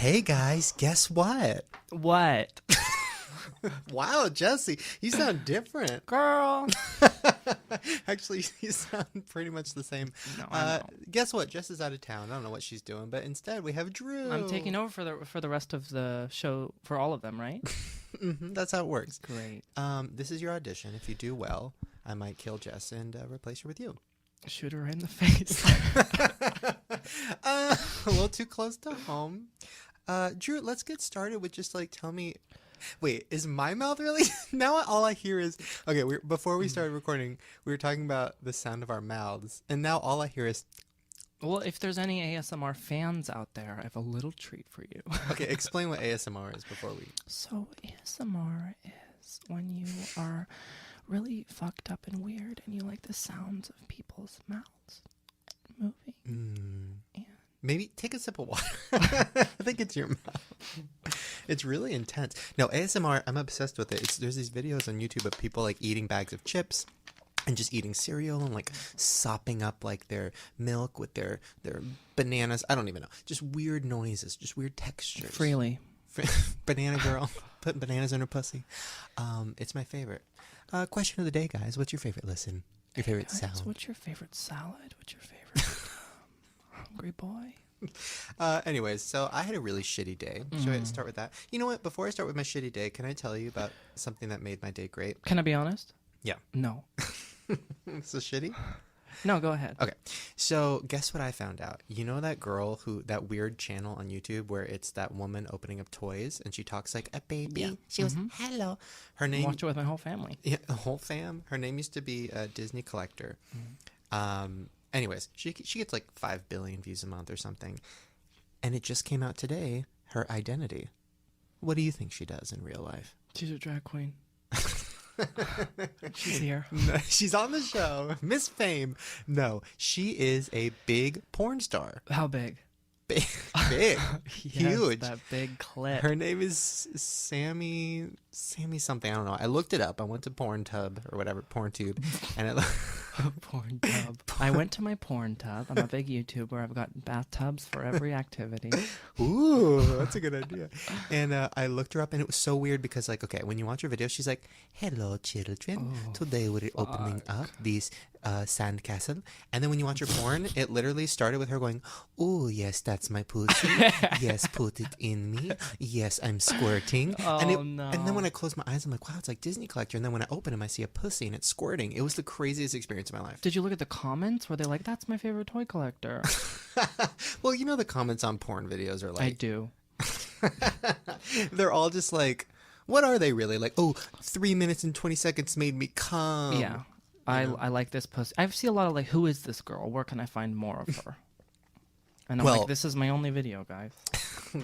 Hey guys, guess what? What? Wow, Jesse, you sound different. Girl. Actually, you sound pretty much the same. No, I know. Guess what? Jess is out of town. I don't know what she's doing, but instead we have Drew. I'm taking over for the rest of the show for all of them, right? That's how it works. Great. This is your audition. If you do well, I might kill Jess and replace her with you. Shoot her in the face. A little too close to home. Drew, let's get started with just like tell me. Wait, is my mouth really? Now all I hear is okay. Before we started recording, we were talking about the sound of our mouths, and now all I hear is. Well, if there's any ASMR fans out there, I have a little treat for you. Okay, explain what ASMR is before we. So ASMR is when you are really fucked up and weird, and you like the sounds of people's mouths moving. And Maybe take a sip of water. I think it's your mouth. It's really intense. No, ASMR, I'm obsessed with it. There's these videos on YouTube of people like eating bags of chips and just eating cereal and like sopping up like their milk with their bananas. I don't even know. Just weird noises, just weird textures. freely. Banana girl putting bananas in her pussy. It's my favorite. Question of the day, guys. What's your favorite listen? Your favorite Guys, sound? what's your favorite salad? What's your favorite hungry boy? Anyways, so I had a really shitty day. Should I start with that? You know what? Before I start with my shitty day, can I tell you about something that made my day great? Can I be honest? Yeah. No. So shitty? No, go ahead. Okay. So guess what I found out? You know that girl that weird channel on YouTube where it's that woman opening up toys and she talks like a baby? Yeah. She goes, hello. Her I name... watched it with my whole family. Yeah, the whole fam. Her name used to be Disney Collector. Anyways, she gets like 5 billion views a month or something. And it just came out today, her identity. What do you think she does in real life? She's a drag queen. She's here. No, she's on the show. Miss Fame. No, she is a big porn star. How big? Big. Yes, Huge. that big clit. Her name is Sammy something. I don't know. I looked it up. I went to PornTub or whatever, PornTube, and it Porn tub. I went to my porn tub. I'm a big YouTuber. I've got bathtubs for every activity. Ooh, that's a good idea. And I looked her up, and it was so weird because, like, okay, when you watch her video, she's like, "Hello, children. Today we're opening up this sandcastle." And then when you watch her porn, it literally started with her going, "Oh, yes, that's my pussy. Yes, put it in me. Yes, I'm squirting." Oh, no. And then when I close my eyes, I'm like, wow, it's like Disney Collector. And then when I open them, I see a pussy, and it's squirting. It was the craziest experience of my life. Did you look at the comments? Were they like, "That's my favorite toy collector"? Well, you know the comments on porn videos are like... I do. They're all just like, what are they really? Like, 3 minutes and 20 seconds made me come. Yeah. I like this pussy. I see a lot of like, who is this girl? Where can I find more of her? And I'm like, this is my only video, guys.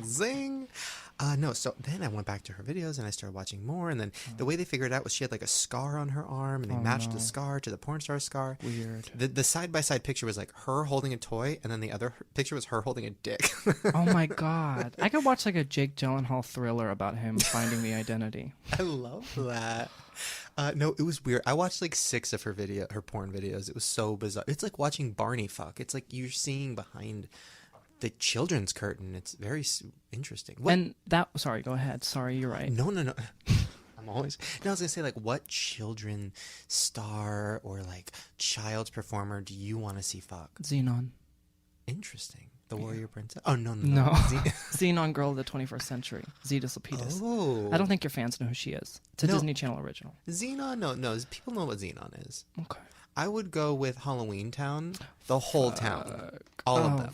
Zing. No, so then I went back to her videos and I started watching more. And then the way they figured it out was she had like a scar on her arm and they matched the scar to the porn star scar. Weird. The side-by-side picture was like her holding a toy and then the other picture was her holding a dick. Oh my God. I could watch like a Jake Gyllenhaal thriller about him finding the identity. I love that. No, it was weird. I watched like 6 of her porn videos. It was so bizarre. It's like watching Barney fuck. It's like you're seeing behind the children's curtain. It's very interesting. Sorry, go ahead. Sorry, you're right. No. I'm always... No, I was going to say, like, what children star or, like, child's performer do you want to see fuck? Xenon. Interesting. The Warrior Princess? Oh, no. No. Xenon girl of the 21st century. Zeta Lapidus. Oh. I don't think your fans know who she is. It's a Disney Channel original. Xenon? No. People know what Xenon is. Okay. I would go with Halloween Town. The whole town. All of them.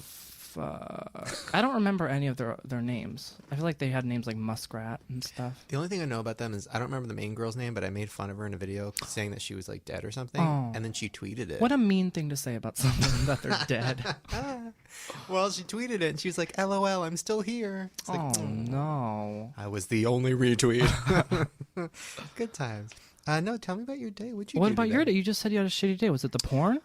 I don't remember any of their names. I feel like they had names like Muskrat and stuff. The only thing I know about them is I don't remember the main girl's name, but I made fun of her in a video saying that she was like dead or something. Oh. And then she tweeted it. What a mean thing to say about someone that they're dead. Well, she tweeted it and she was like, LOL, I'm still here. It's like, no. I was the only retweet. Good times. No, tell me about your day. What about your day? You just said you had a shitty day. Was it the porn?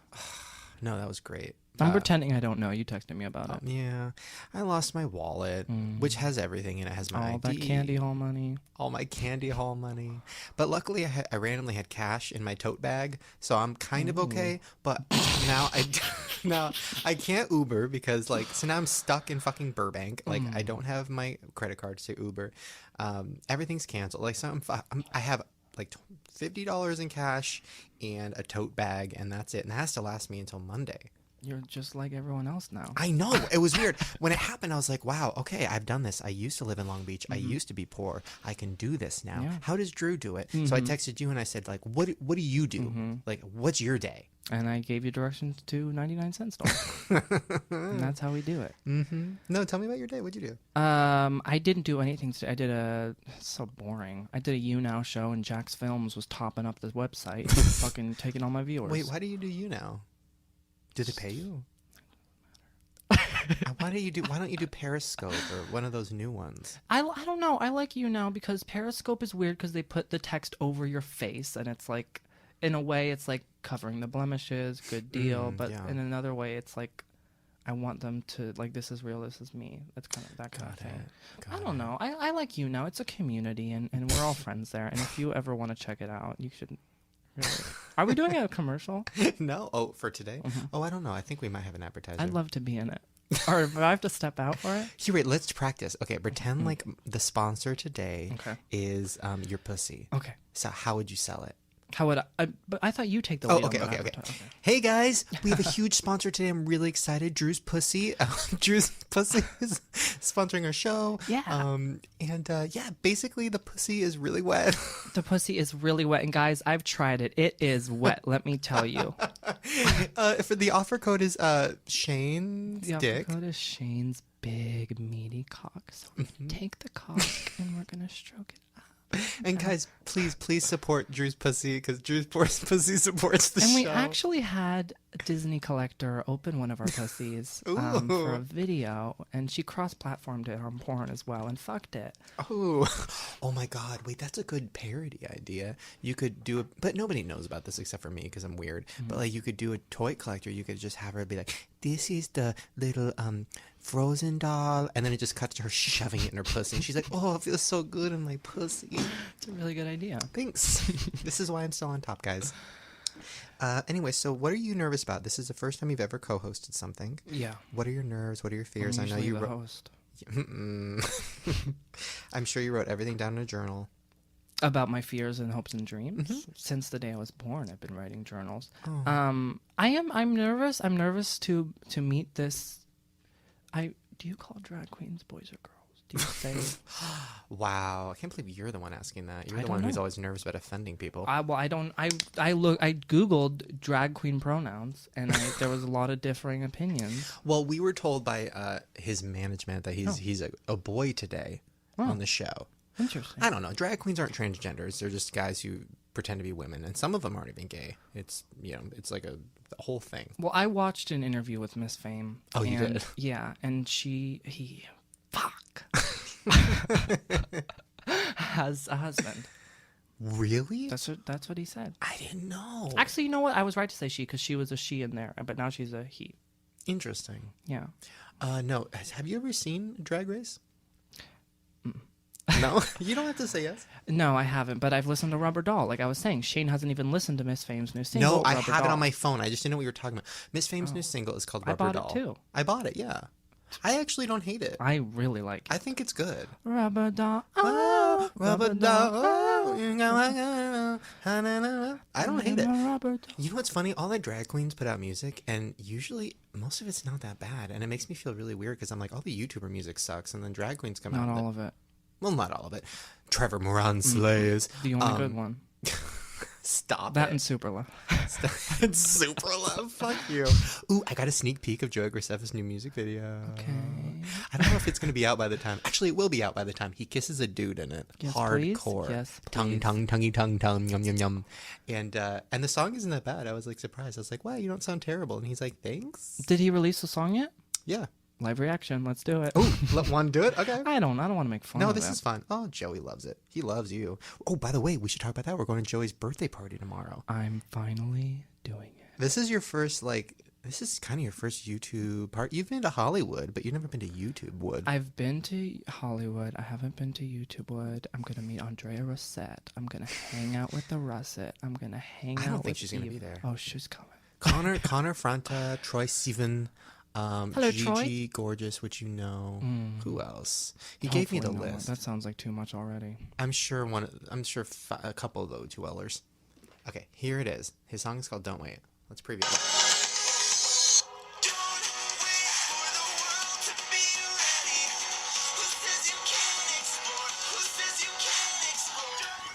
No, that was great. I'm pretending I don't know. You texted me about it. Yeah. I lost my wallet, which has everything in it. It has my All ID. that candy haul money. All my candy haul money. But luckily, I randomly had cash in my tote bag, so I'm kind of okay. But now I can't Uber because, like, so now I'm stuck in fucking Burbank. Like, I don't have my credit cards to Uber. Everything's canceled. Like, so I have like $50 in cash and a tote bag, and that's it. And that has to last me until Monday. You're just like everyone else now. I know. It was weird. When it happened, I was like, wow, okay, I've done this. I used to live in Long Beach. I used to be poor. I can do this now. Yeah. How does Drew do it? So I texted you and I said, like, what do you do? Like, what's your day? And I gave you directions to 99-cent store. And that's how we do it. No, tell me about your day. What'd you do? I didn't do anything today. I did it's so boring. I did a You Now show and Jack's Films was topping up the website, fucking taking all my viewers. Wait, why do you do You Now? Do they pay you? Why don't you do Periscope or one of those new ones? I don't know. I like You Now because Periscope is weird because they put the text over your face and it's like, in a way, it's like covering the blemishes, good deal. But in another way, it's like, I want them to, like, this is real, this is me. That's kind of that kind of thing. I don't know. I like You Now. It's a community and we're all friends there. And if you ever want to check it out, you should. Really. Are we doing a commercial? No. Oh, for today? Oh, I don't know. I think we might have an advertiser. I'd love to be in it. Or if I have to step out for it? Here, wait, let's practice. Okay, pretend like the sponsor today is your pussy. Okay. So how would you sell it? How would I? But I thought you take the lead. Okay. Hey guys, we have a huge sponsor today. I'm really excited. Drew's Pussy. Drew's Pussy is sponsoring our show. Yeah. Basically the pussy is really wet. The pussy is really wet, and guys, I've tried it. It is wet. Let me tell you. For the offer code is Shane's the dick. offer code is Shane's big meaty cock. So take the cock and we're gonna stroke it. And guys, please support Drew's Pussy because Drew's Pussy supports the show. And we actually had Disney Collector open one of our pussies for a video, and she cross-platformed it on porn as well and fucked it. Oh my God! Wait, that's a good parody idea. You could do but nobody knows about this except for me because I'm weird. But like, you could do a toy collector. You could just have her be like, "This is the little Frozen doll," and then it just cuts to her shoving it in her pussy, and she's like, "Oh, it feels so good in my pussy." It's a really good idea. Thanks. This is why I'm still on top, guys. Anyway, so what are you nervous about? This is the first time you've ever co-hosted something. Yeah. What are your nerves? What are your fears? I'm I know you the wrote. host. I'm sure you wrote everything down in a journal. About my fears and hopes and dreams. Since the day I was born, I've been writing journals. Oh. I'm nervous. I'm nervous to meet this. Do you call drag queens boys or girls? Do you say? Wow, I can't believe you're the one asking that. You're the one who's always nervous about offending people. I googled drag queen pronouns and there was a lot of differing opinions. Well, we were told by his management that he's a boy today on the show. Interesting. I don't know. Drag queens aren't transgenders. They're just guys who pretend to be women, and some of them aren't even gay. It's it's like a whole thing. Well, I watched an interview with Miss Fame. Oh, you did? Yeah, and he has a husband. Really? That's what he said. I didn't know. Actually, you know what? I was right to say she because she was a she in there, but now she's a he. Interesting. Yeah. No. Have you ever seen Drag Race? No? You don't have to say yes. No, I haven't, but I've listened to Rubber Doll. Like I was saying, Shane hasn't even listened to Miss Fame's new single. No, I Rubber have Doll. it on my phone. I just didn't know what you were talking about. Miss Fame's new single is called Rubber Doll. I bought it too. I bought it, yeah. I actually don't hate it. I really like it. I think it's good. Rubber Doll. Oh, Rubber Doll. I don't hate it. Rubber Doll. You know what's funny? All the drag queens put out music, and usually most of it's not that bad. And it makes me feel really weird because I'm like, all the YouTuber music sucks, and then drag queens come out. Not all of it. Well, not all of it. Trevor Moran slays. The only good one. Stop that it. and Super Love. It's Super Love. Fuck you. Ooh, I got a sneak peek of Joey Graceffa's new music video. Okay. I don't know if it's going to be out by the time. Actually, it will be out by the time. He kisses a dude in it. Yes, hardcore. Please. Yes, tongue, tonguey, tongue, yum, yum, yum. And the song isn't that bad. I was like surprised. I was like, wow, you don't sound terrible. And he's like, thanks. Did he release the song yet? Yeah. Live reaction. Let's do it. Oh, want to do it? Okay. I don't want to make fun of it. No, this is fun. Oh, Joey loves it. He loves you. Oh, by the way, we should talk about that. We're going to Joey's birthday party tomorrow. I'm finally doing it. This is your first, like, This is kind of your first YouTube part. You've been to Hollywood, but you've never been to YouTube Wood. I've been to Hollywood. I haven't been to YouTube Wood. I'm going to meet Andrea Rosette. I'm going to hang out with the Russet. I'm going to hang out with I don't think she's going to be there. Oh, she's coming. Connor Franta, Troy Sivan, Hello, Gigi Troy. Gorgeous, which you know. Who else? He Hopefully gave me the no one. list. That sounds like too much already. I'm sure a couple of those 2Lers. Okay, here it is. His song is called Don't Wait. Let's preview it.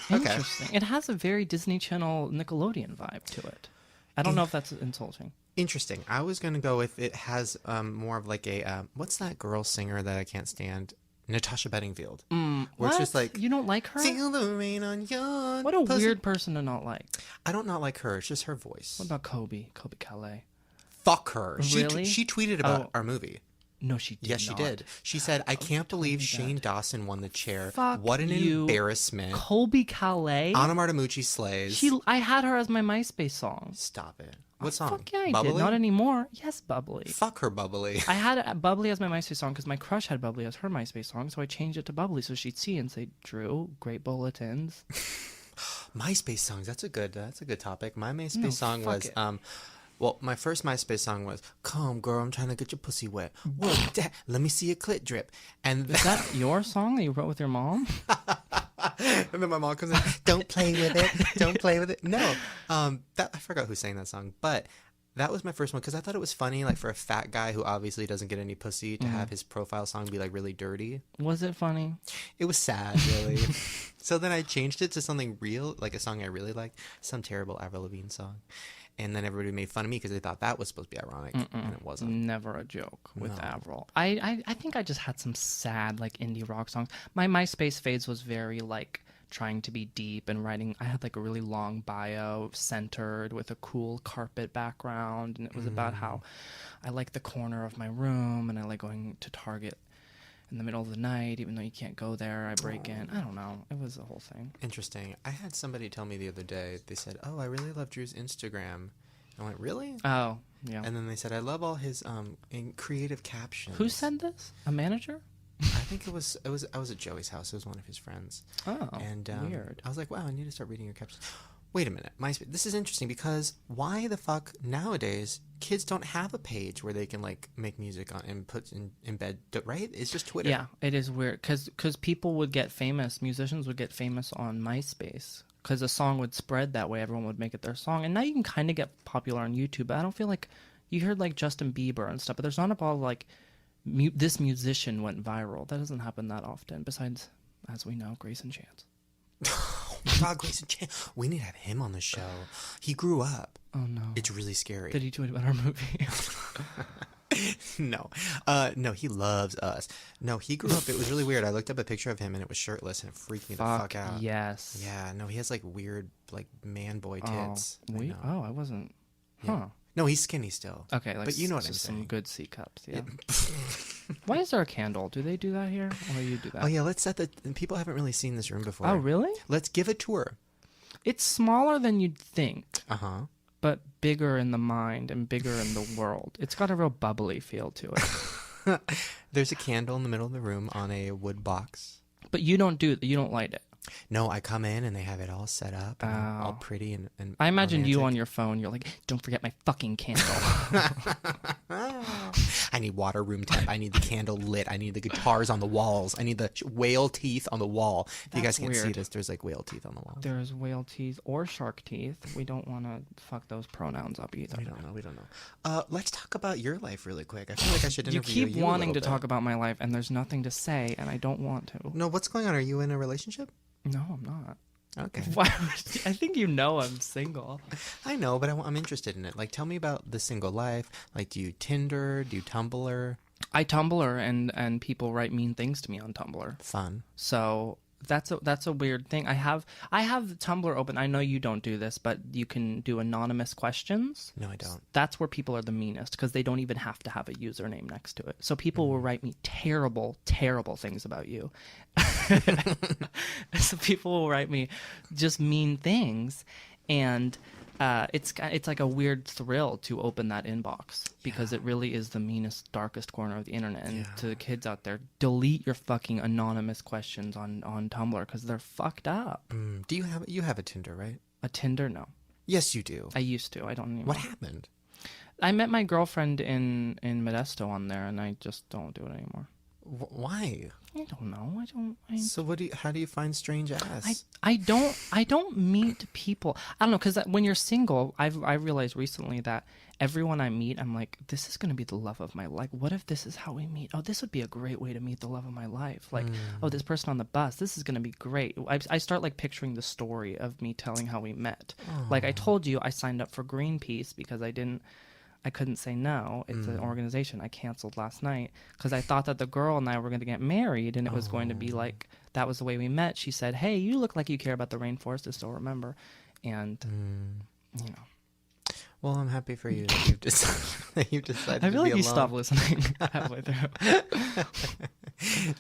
Interesting. It has a very Disney Channel Nickelodeon vibe to it. I don't know if that's insulting. Interesting. I was going to go with it has more of like a, what's that girl singer that I can't stand? Natasha Bedingfield. Where it's just like, you don't like her? Feel the rain on your What a pussy. weird person to not like. I don't not like her. It's just her voice. What about Kobe Calais? Fuck her. Really? She tweeted about our movie. No, she did Yes, she not. did. She said, I can't believe Shane Dawson won the chair. Fuck What an you. embarrassment. Colby Calais? Anna Martimucci slays. I had her as my MySpace song. Stop it. What song? Fuck yeah, I Bubbly? did. Not anymore. Yes, Bubbly. Fuck her, Bubbly. I had Bubbly as my MySpace song because my crush had Bubbly as her MySpace song, so I changed it to Bubbly so she'd see and say, Drew, great bulletins. MySpace songs. That's a good topic. My MySpace song was well, my first MySpace song was "Come, girl, I'm trying to get your pussy wet. Whoa, let me see your clit drip." And Is that your song that you wrote with your mom? and then my mom comes in, "Don't play with it. Don't play with it." No, I forgot who sang that song, but that was my first one because I thought it was funny, like for a fat guy who obviously doesn't get any pussy to have his profile song be like really dirty. Was it funny? It was sad, really. So then I changed it to something real, like a song I really liked, some terrible Avril Lavigne song. And then everybody made fun of me because they thought that was supposed to be ironic, and it wasn't. Never a joke with Avril. I think I just had some sad like indie rock songs. My MySpace phase was very like trying to be deep and writing. I had like a really long bio centered with a cool carpet background, and it was about how I like the corner of my room and I like going to Target in the middle of the night, even though you can't go there. I break in. I don't know. It was a whole thing. Interesting. I had somebody tell me the other day, they said, "Oh, I really love Drew's Instagram." I went, "Really?" Oh, yeah. And then they said, "I love all his creative captions." Who said this? A manager? I think I was at Joey's house. It was one of his friends. Oh, and weird. I was like, "Wow, I need to start reading your captions." Wait a minute. This is interesting because why the fuck nowadays kids don't have a page where they can like make music on and put in embed, right? It's just Twitter. Yeah, it is weird because people would get famous, musicians would get famous on MySpace because a song would spread that way. Everyone would make it their song, and now you can kind of get popular on YouTube. But I don't feel like you heard like Justin Bieber and stuff, but there's not a lot of like this musician went viral. That doesn't happen that often. Besides, as we know, Grayson Chance. Oh my God, Grayson Chance. We need to have him on the show. He grew up. Oh no. It's really scary. Did he tweet about our movie? No. No, he loves us. No, he grew up. It was really weird. I looked up a picture of him and it was shirtless and it freaked me the fuck out. Yes. Yeah, no, he has like weird, like man boy tits. I wasn't. Yeah. Huh. No, he's skinny still. Okay, like but you know what I'm some saying. good C cups. Yeah. Why is there a candle? Do they do that here, or you do that? Oh yeah, let's set the. People haven't really seen this room before. Oh really? Let's give a tour. It's smaller than you'd think. But bigger in the mind and bigger in the world. It's got a real bubbly feel to it. There's a candle in the middle of the room on a wood box. But you don't light it. No, I come in and they have it all set up, and all pretty and I imagined romantic. you on your phone. You're like, don't forget my fucking candle. I need water room temp. I need the candle lit. I need the guitars on the walls. I need the whale teeth on the wall. If you guys can't see this, there's like whale teeth on the wall. There's whale teeth or shark teeth. We don't want to fuck those pronouns up either. We don't know. Let's talk about your life really quick. I feel like I should interview you. You keep wanting to talk about my life, and there's nothing to say, and I don't want to. No, what's going on? Are you in a relationship? No, I'm not. Okay. Why I think you know I'm single. I know, but I'm interested in it. Like, tell me about the single life. Like, do you Tinder? Do you Tumblr? I Tumblr, and people write mean things to me on Tumblr. Fun. So that's a weird thing. I have Tumblr open. I know you don't do this, but you can do anonymous questions. No, I don't. That's where people are the meanest because they don't even have to have a username next to it. So people will write me terrible, terrible things about you. So people will write me just mean things, and it's like a weird thrill to open that inbox because it really is the meanest, darkest corner of the internet. And to the kids out there, delete your fucking anonymous questions on Tumblr because they're fucked up. Do you have a Tinder, right? A Tinder? No. Yes, you do. I used to. I don't anymore. What happened? I met my girlfriend in Modesto on there, and I just don't do it anymore. Why? I don't know. So how do you find strange ass? I don't meet people. I don't know, because when you're single, I realized recently that everyone I meet, I'm like, this is going to be the love of my life. What if this is how we meet? Oh, this would be a great way to meet the love of my life. Like, oh, this person on the bus, this is going to be great. I start like picturing the story of me telling how we met. Aww. Like I told you, I signed up for Greenpeace because I couldn't say no. It's an organization I canceled last night because I thought that the girl and I were going to get married and it was going to be like, that was the way we met. She said, hey, you look like you care about the rainforest. I still remember. And, you know. Well, I'm happy for you that you've decided I feel to like be you alone. stopped listening halfway through.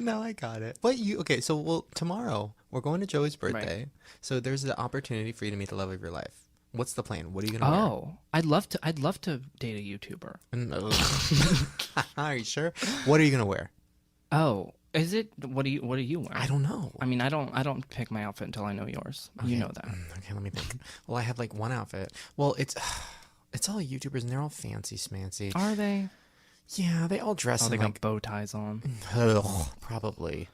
No, I got it. But so tomorrow we're going to Joey's birthday. Right. So there's the opportunity for you to meet the love of your life. What's the plan? What are you gonna wear? Oh, I'd love to date a YouTuber. Are you sure? What are you gonna wear? Oh, is it? What do you wear? I don't know. I mean, I don't pick my outfit until I know yours. Okay. You know that. Okay, let me think. Well, I have like one outfit. Well, it's all YouTubers and they're all fancy smancy. Are they? Yeah, they all dress. Oh, they got bow ties on. Probably.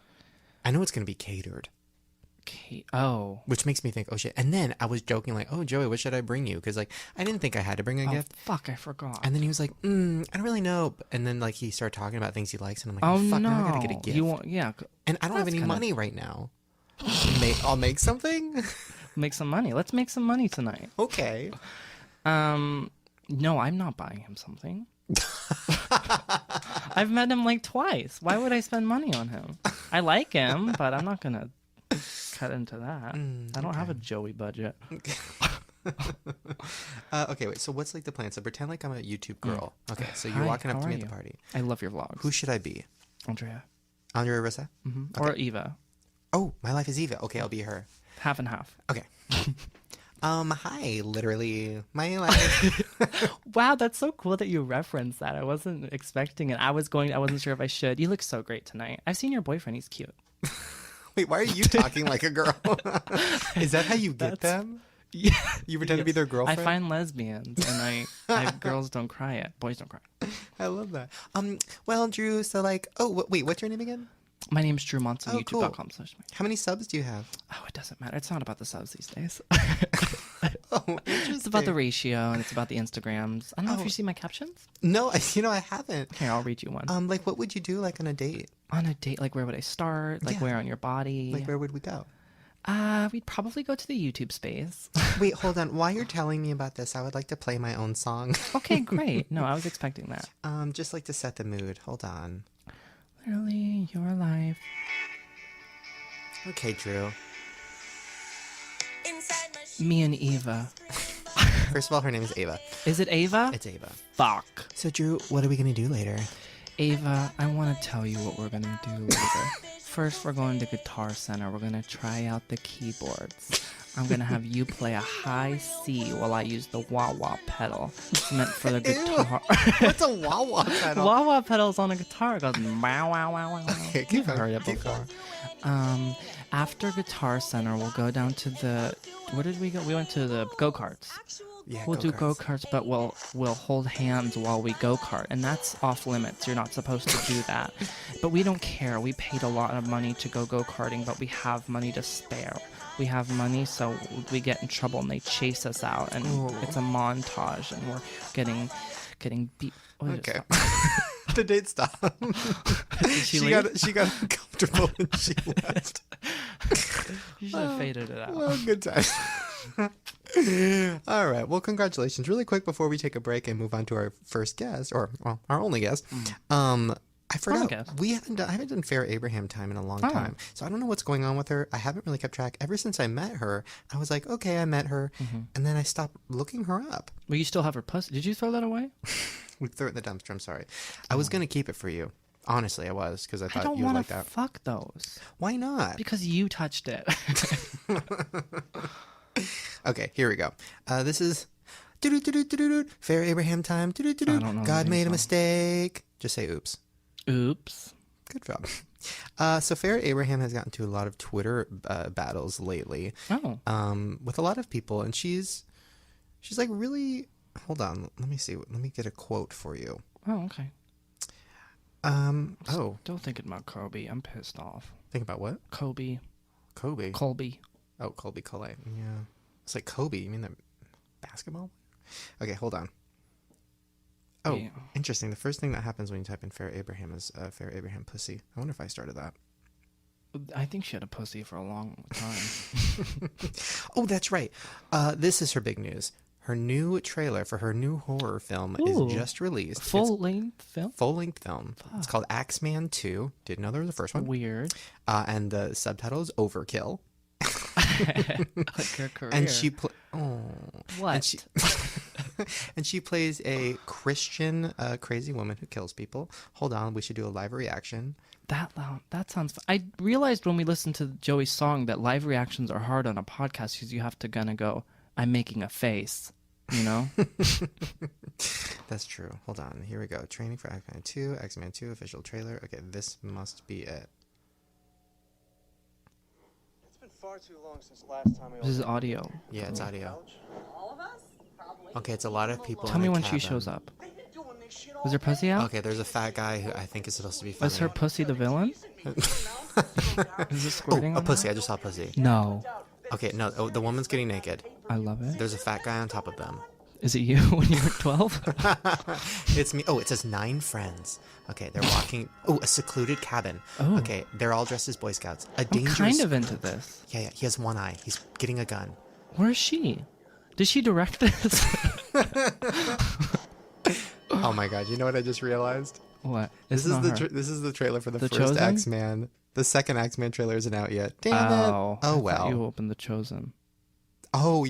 I know it's gonna be catered. Which makes me think, oh shit. And then I was joking like, oh Joey, what should I bring you? Because like I didn't think I had to bring a gift. Fuck, I forgot. And then he was like, I don't really know. And then like he started talking about things he likes, and I'm like, oh fuck, no, now I gotta get a gift. And I don't have any money right now. I'll make something. Make some money. Let's make some money tonight. Okay. No, I'm not buying him something. I've met him like twice. Why would I spend money on him? I like him, but I'm not gonna cut into that. I don't have a Joey budget. Okay, wait. So what's like the plan? So pretend like I'm a YouTube girl. Okay, so you're walking up to me at the party. I love your vlogs. Who should I be? Andrea Rissa? Mm-hmm. Okay. Or Eva. Oh, my life is Eva. Okay, I'll be her. Half and half. Okay. Hi, literally my life. Wow, that's so cool that you referenced that. I wasn't expecting it. I wasn't sure if I should. You look so great tonight. I've seen your boyfriend. He's cute. Wait, why are you talking like a girl? Is that how you get them? Yeah. You pretend to be their girlfriend? I find lesbians and girls don't cry yet. Boys don't cry. I love that. Well, Drew, so like, wait, what's your name again? My name's Drew Monson, youtube.com. Cool. How many subs do you have? Oh, it doesn't matter. It's not about the subs these days. Oh, interesting. It's about the ratio and it's about the Instagrams. I don't know if you see my captions. No, I haven't. Here, I'll read you one. Like, what would you do like on a date? On a date, like where would I start? Like where on your body? Like where would we go? We'd probably go to the YouTube space. Wait, hold on. While you're telling me about this, I would like to play my own song. Okay, great. No, I was expecting that. Just like to set the mood. Hold on. Literally, your life. Okay, Drew. Me and Eva. First of all, her name is Ava. Is it Ava? It's Ava. Fuck. So, Drew, what are we going to do later? Ava, I want to tell you what we're going to do later. First, we're going to Guitar Center. We're going to try out the keyboards. I'm going to have you play a high C while I use the wah-wah pedal. It's meant for the guitar. What's a wah-wah pedal? Wah-wah pedal is on a guitar. It goes wow, wow, wow, wow. Okay, You've heard it before. After Guitar Center, we'll go down to the... Where did we go? We went to the go-karts. Yeah, we'll do go-karts, but we'll hold hands while we go-kart, and that's off limits. You're not supposed to do that. But we don't care. We paid a lot of money to go go-karting, but we have money to spare. We have money, so we get in trouble, and they chase us out, and it's a montage, and we're getting beat. Okay. The date stopped. She got uncomfortable and she left. You should have faded it out. Well, good time. All right. Well, congratulations. Really quick before we take a break and move on to our first guest, or our only guest. I forgot. I haven't done Fair Abraham time in a long time. So I don't know what's going on with her. I haven't really kept track. Ever since I met her, I was like, okay, I met her. And then I stopped looking her up. Well, you still have her pussy. Did you throw that away? We threw it in the dumpster. I'm sorry. I was going to keep it for you. Honestly, I was, because I thought you would like that. I don't want to fuck those. Why not? Because you touched it. Okay, here we go. This is Fair Abraham time. I don't know God the made a song. mistake. Just say oops. Oops. Good job. So Fair Abraham has gotten to a lot of Twitter battles lately. Oh. With a lot of people, and she's like really. Hold on, let me see. Let me get a quote for you. Oh, okay. Still thinking about Kobe. I'm pissed off. Think about what? Kobe. Colby. Oh, Colby Colette. Yeah. It's like Kobe. You mean the basketball? Okay, hold on. Oh, Yeah. interesting. The first thing that happens when you type in Fair Abraham is Fair Abraham pussy. I wonder if I started that. I think she had a pussy for a long time. Oh, that's right. This is her big news. Her new trailer for her new horror film Ooh. is just released. Full-length film? Full-length film. It's called Axeman 2. Didn't know there was a first one. Weird. And the subtitle is Overkill. Like her career. And she What? and she plays a Christian crazy woman who kills people. Hold on, we should do a live reaction. That sounds fun. I realized when we listened to Joey's song that live reactions are hard on a podcast because you have to kind of go, I'm making a face, you know? That's true. Hold on. Here we go. Training for X-Men 2, X-Men 2 official trailer. Okay, this must be it. It's been far too long since last time we all This is audio. Yeah, it's audio. All of us? Probably. Okay, it's a lot of people. Tell in me a when she cabin. shows up. They've been doing this shit all Was her pussy out? Okay, there's a fat guy who I think is supposed to be funny. Was her pussy the villain? Is this squirting a on pussy. her? I just saw a pussy. No. Okay, no, the woman's getting naked. I love it. There's a fat guy on top of them. Is it you when you were 12? It's me. Oh, it says 9 friends. Okay, they're walking. Oh, a secluded cabin. Oh. Okay, they're all dressed as Boy Scouts. A I'm dangerous. kind of into this. Yeah, he has one eye. He's getting a gun. Where is she? Did she direct this? Oh my god! You know what I just realized? What? This It's is not the her. this is the trailer for the The first Chosen? X-Man. The second X-Men trailer isn't out yet. Damn Oh. it! I Oh thought well. You opened The Chosen. Oh.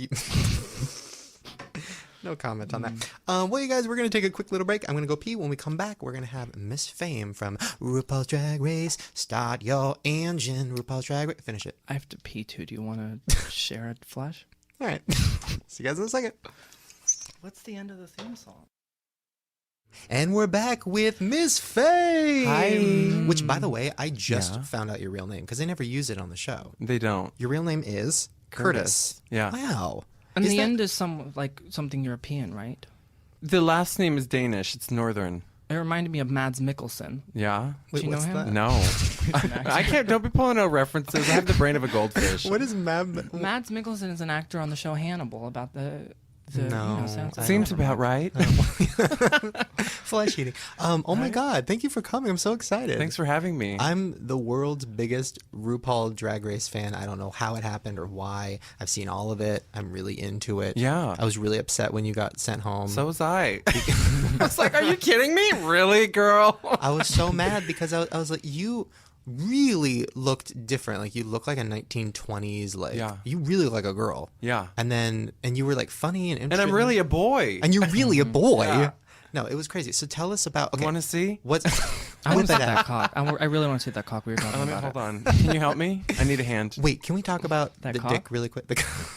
No comment on that. Well, you guys, we're going to take a quick little break. I'm going to go pee. When we come back, we're going to have Miss Fame from RuPaul's Drag Race. Start your engine, RuPaul's Drag Race. Finish it. I have to pee too. Do you want to share a flash? All right. See you guys in a second. What's the end of the theme song? And we're back with Miss Fame. Hi. Which, by the way, I just Yeah. found out your real name because they never use it on the show. They don't. Your real name is Curtis. Yeah. Wow. And Is the that- end is something European, right? The last name is Danish. It's Northern. It reminded me of Mads Mikkelsen. Yeah. Wait, Do you know what's him? that? No. I can't. Don't be pulling out references. I have the brain of a goldfish. What is Mab? Mads Mikkelsen is an actor on the show Hannibal about the No, sounds I Seems about right. Flesh eating. Oh my God! Thank you for coming. I'm so excited. Thanks for having me. I'm the world's biggest RuPaul Drag Race fan. I don't know how it happened or why. I've seen all of it. I'm really into it. Yeah. I was really upset when you got sent home. So was I. I was like, are you kidding me? Really, girl? I was so mad because I was like, you really looked different. Like you look like a 1920s. Like Yeah. you really look like a girl. Yeah. And you were like funny and And interesting. I'm really a boy. And you're really a boy. Yeah. No, it was crazy. So tell us about. Okay, Want to see? what's I want to whip see it that out. cock. I really want to see that cock. We were talking Let me, about hold it. on. Can you help me? I need a hand. Wait, can we talk about That the cock? dick really quick?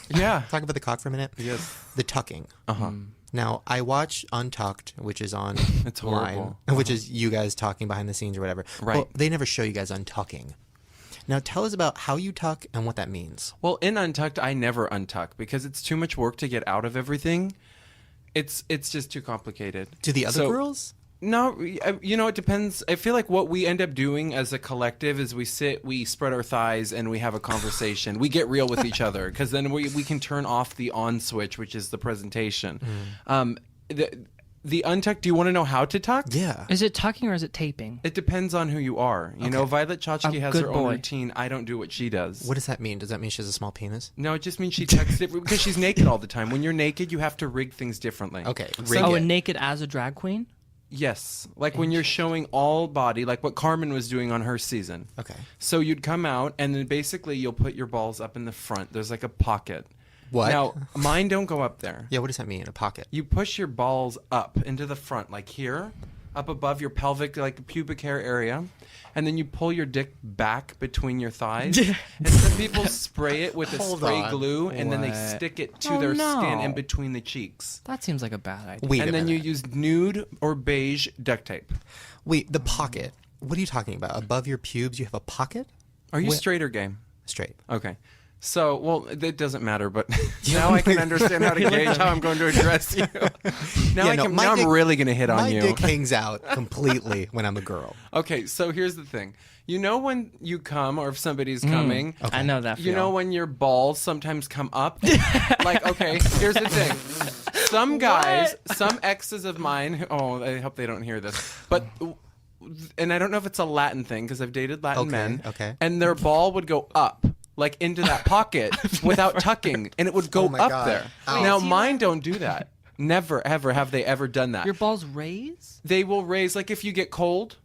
Yeah. Talk about the cock for a minute. Yes. The tucking. Uh-huh. Now, I watch Untucked, which is on It's line, horrible. which is you guys talking behind the scenes or whatever. Right. Well, they never show you guys untucking. Now, tell us about how you tuck and what that means. Well, in Untucked, I never untuck because it's too much work to get out of everything. It's just too complicated. Do the other So- girls? No, you know, it depends. I feel like what we end up doing as a collective is we sit, we spread our thighs, and we have a conversation. We get real with each other because then we can turn off the on switch, which is the presentation. The untuck, do you want to know how to tuck? Yeah. Is it tucking or is it taping? It depends on who you are. You know, Violet Chachki A has good her own boy. routine. I don't do what she does. What does that mean? Does that mean she has a small penis? No, it just means she tucks it because she's naked all the time. When you're naked, you have to rig things differently. Okay. So- rig Oh, it. and naked as a drag queen? Yes. Like when you're showing all body, like what Carmen was doing on her season. Okay. So you'd come out and then basically you'll put your balls up in the front. There's like a pocket. What? Now, mine don't go up there. Yeah, what does that mean? A pocket? You push your balls up into the front, like here, up above your pelvic, like pubic hair area. And then you pull your dick back between your thighs. And some people spray it with a spray glue, and then they stick it to their skin in between the cheeks. That seems like a bad idea. Wait a And then you minute. use nude or beige duct tape. Wait, the pocket. What are you talking about? Above your pubes, you have a pocket? Are you What- straight or gay? Straight. Okay. So, well, it doesn't matter, but now I can understand how to gauge how I'm going to address you. Now, I'm really going to hit on you. My dick hangs out completely when I'm a girl. Okay, so here's the thing. You know when you come, or if somebody's coming, I know that you feel. know when your balls sometimes come up? Like, okay, here's the thing. Some guys, some exes of mine, I hope they don't hear this, but... And I don't know if it's a Latin thing, because I've dated Latin men. Okay. And their ball would go up, like into that pocket, without tucking, and it would go my up God. there. Ow. Now, mine don't do that. Never, ever have they ever done that. Your balls raise? They will raise, like if you get cold,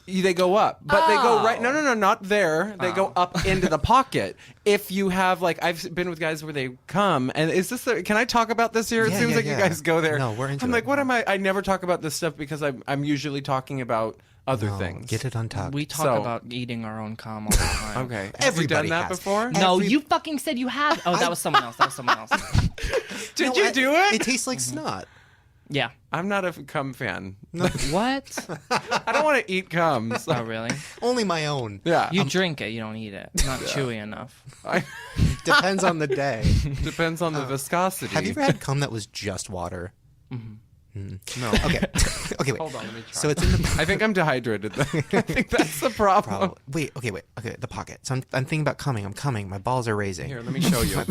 they go up. But they go right, no, not there. They go up into the pocket. If you have, like, I've been with guys where they come, and is this, can I talk about this here? It Yeah, seems like yeah. you guys go there. No, we're into I'm it. like, what am I never talk about this stuff because I'm usually talking about other things. Get it untucked. We talk So- about eating our own cum all the time. Okay. Have Everybody you done that has. before? No, Every- you fucking said you had. Oh, that was someone else. Did No, you do it? It tastes like snot. Yeah. I'm not a cum fan. What? I don't want to eat cum. So. Oh, really? Only my own. Yeah. You drink it. You don't eat it. It's not chewy enough. Depends on the day. Depends on the viscosity. Have you ever had cum that was just water? No. Okay. Okay, wait. Hold on, let me try. So it's in the I think I'm dehydrated. I think that's the problem. Probably. Wait. Okay. The pocket. So I'm thinking about coming. I'm coming. My balls are raising. Here, let me show you.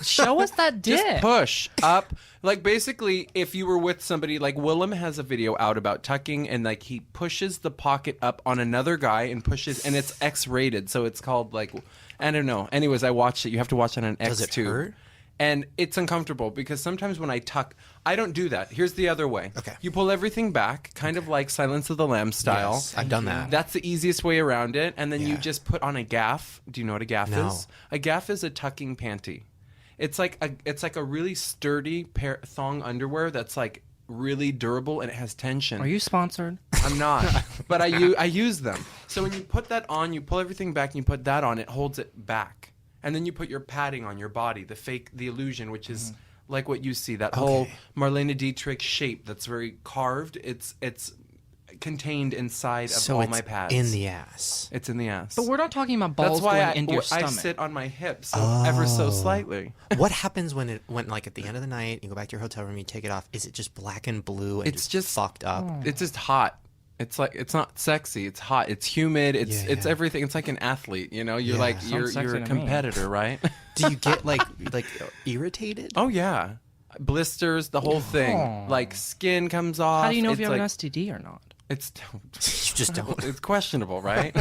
Show us that dick. Just push up. Like, basically, if you were with somebody, like Willem has a video out about tucking, and like he pushes the pocket up on another guy and pushes, and it's X-rated, so it's called, like, I don't know. Anyways, I watched it. You have to watch it on X Does it too. hurt? And it's uncomfortable because sometimes when I tuck, I don't do that. Here's the other way. Okay. You pull everything back, kind of like Silence of the Lambs style. Yes, I've done that. That's the easiest way around it. And then you Yeah. just put on a gaff. Do you know what a gaff No. is? A gaff is a tucking panty. It's like a really sturdy thong underwear that's like really durable and it has tension. Are you sponsored? I'm not, but I use them. So when you put that on, you pull everything back and you put that on, it holds it back. And then you put your padding on your body, the illusion, which is like what you see, that whole Marlene Dietrich shape that's very carved. It's contained inside of all it's my pads. in the ass. It's in the ass. But we're not talking about balls That's why going into your I stomach. sit on my hips ever so slightly. What happens when like at the end of the night you go back to your hotel room, you take it off? Is it just black and blue and It's just fucked up? It's just hot. It's like, it's not sexy. It's hot. It's humid. It's Yeah. everything. It's like an athlete. You know, you're Yeah. like Sounds you're sexy a to me. competitor, right? Do you get like irritated? Oh yeah, blisters, the whole thing. Like skin comes off. How do you know if It's you have like, an STD or not? It's You just don't. it's questionable, right?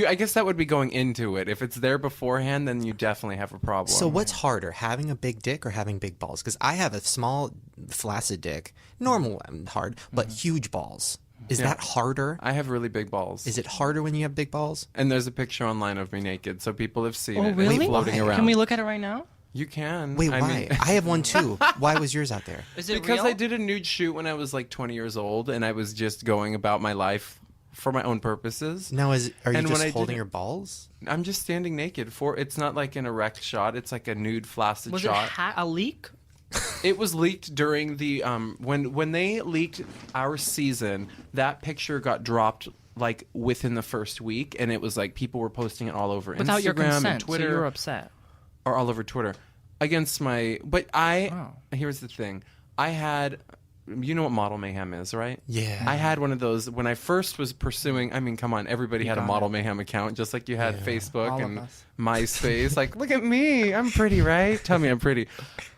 I guess that would be going into it. If it's there beforehand, then you definitely have a problem. So what's harder, having a big dick or having big balls? Because I have a small, flaccid dick, normal and hard, but huge balls. Is that harder? I have really big balls. Is it harder when you have big balls? And there's a picture online of me naked, so people have seen Oh, it. really? It's floating Why? around. Can we look at it right now? You can. Wait, I why? mean- I have one too. Why was yours out there? Is it because real? I did a nude shoot when I was like 20 years old, and I was just going about my life for my own purposes. Now, are you And when just I did holding it- your balls? I'm just standing naked. It's not like an erect shot. It's like a nude, flaccid Was shot. it a leak? It was leaked during the when they leaked our season. That picture got dropped like within the first week, and it was like people were posting it all over Without Instagram your consent, and Twitter, so you were upset. or all over Twitter against my. But here's the thing: I had. You know what Model Mayhem is, right? Yeah. I had one of those when I first was pursuing. I mean, come on, everybody had a got Model Mayhem account, just like you had Facebook All of and us. MySpace. Like, look at me, I'm pretty, right? Tell me I'm pretty.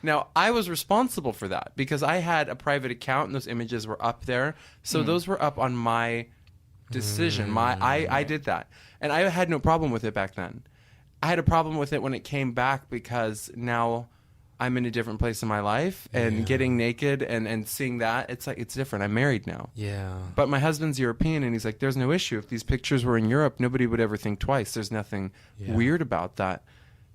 Now, I was responsible for that because I had a private account and those images were up there. So those were up on my decision. I did that, and I had no problem with it back then. I had a problem with it when it came back because now I'm in a different place in my life, and getting naked and seeing that, it's like, it's different. I'm married now. Yeah. But my husband's European, and he's like, there's no issue. If these pictures were in Europe, nobody would ever think twice. There's nothing weird about that.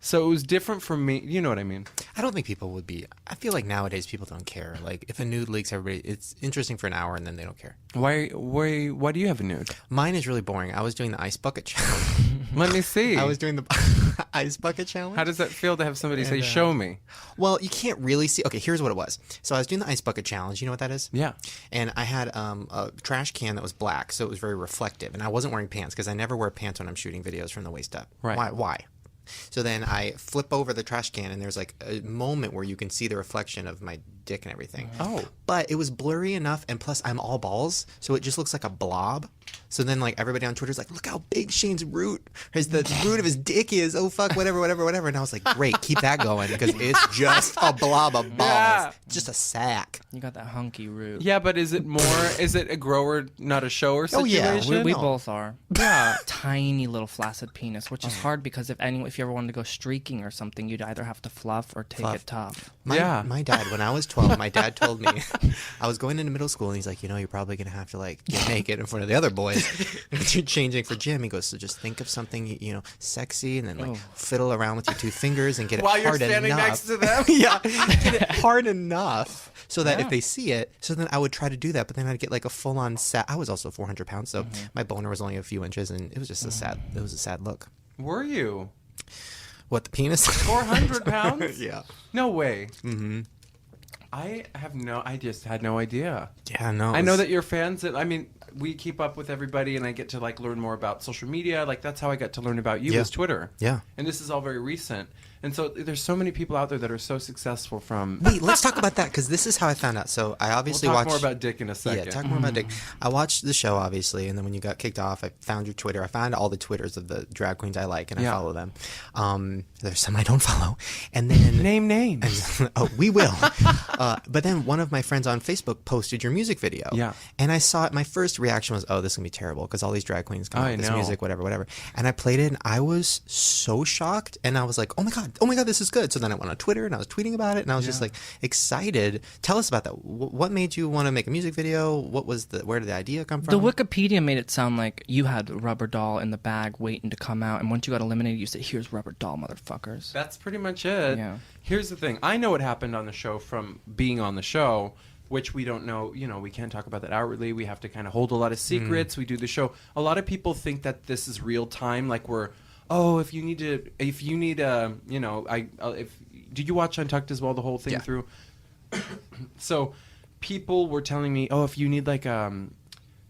So it was different for me. You know what I mean? I don't think people would be. I feel like nowadays people don't care. Like if a nude leaks, everybody, it's interesting for an hour and then they don't care. Why do you have a nude? Mine is really boring. I was doing the ice bucket challenge. Let me see. I was doing the ice bucket challenge. How does that feel to have somebody say, show me? Well, you can't really see. Okay, here's what it was. So I was doing the ice bucket challenge. You know what that is? Yeah. And I had a trash can that was black, so it was very reflective. And I wasn't wearing pants because I never wear pants when I'm shooting videos from the waist up. Right. Why? So then I flip over the trash can, and there's like a moment where you can see the reflection of my dick and everything. Oh. But it was blurry enough, and plus I'm all balls, so it just looks like a blob. So then like everybody on Twitter's like, look how big Shane's root, the root of his dick is. Oh fuck, whatever. And I was like, great, keep that going because it's just a blob of balls, Yeah. just a sack. You got that hunky root. Yeah, but is it a grower, not a shower Oh, situation? yeah, We No. both are. Yeah. Tiny little flaccid penis, which is hard because if you ever wanted to go streaking or something, you'd either have to fluff or take it tough. My dad, when I was 12, my dad told me, I was going into middle school, and he's like, you're probably going to have to, like, get naked in front of the other boys when you're changing for gym. He goes, so just think of something, sexy, and then, like, fiddle around with your two fingers and get While it you're hard standing enough. next to them? Yeah, get it hard enough so that Yeah. if they see it, so then I would try to do that, but then I'd get, like, a full-on set. I was also 400 pounds, so my boner was only a few inches, and it was just a sad look. Were you? What, the penis? 400 pounds? Yeah. No way. Mm-hmm. I just had no idea. Yeah, no. I know that you're fans. We keep up with everybody, and I get to like learn more about social media. Like that's how I got to learn about you Yeah. was Twitter. Yeah. And this is all very recent. And so there's so many people out there that are so successful from. Wait, let's talk about that because this is how I found out. So I obviously We'll talk watched more about Dick in a second. Yeah, talk more about Dick. I watched the show obviously, and then when you got kicked off, I found your Twitter. I found all the Twitters of the drag queens I like, and I Yeah. follow them. There's some I don't follow, and then Name names. oh, we will. But then one of my friends on Facebook posted your music video. Yeah. And I saw it. My first reaction was, oh, this is going to be terrible because all these drag queens come out I with this know. music, whatever. And I played it, and I was so shocked. And I was like, oh my God, this is good. So then I went on Twitter, and I was tweeting about it, and I was just like excited. Tell us about that. What made you want to make a music video? Where did the idea come from? The Wikipedia made it sound like you had a rubber doll in the bag waiting to come out, and once you got eliminated, you said, here's rubber doll, motherfuckers. That's pretty much it. Yeah. Here's the thing. I know what happened on the show from being on the show, which we don't know. We can't talk about that outwardly. We have to kind of hold a lot of secrets. We do the show. A lot of people think that this is real time. Like did you watch Untucked as well, the whole thing Yeah. through? So people were telling me, if you need to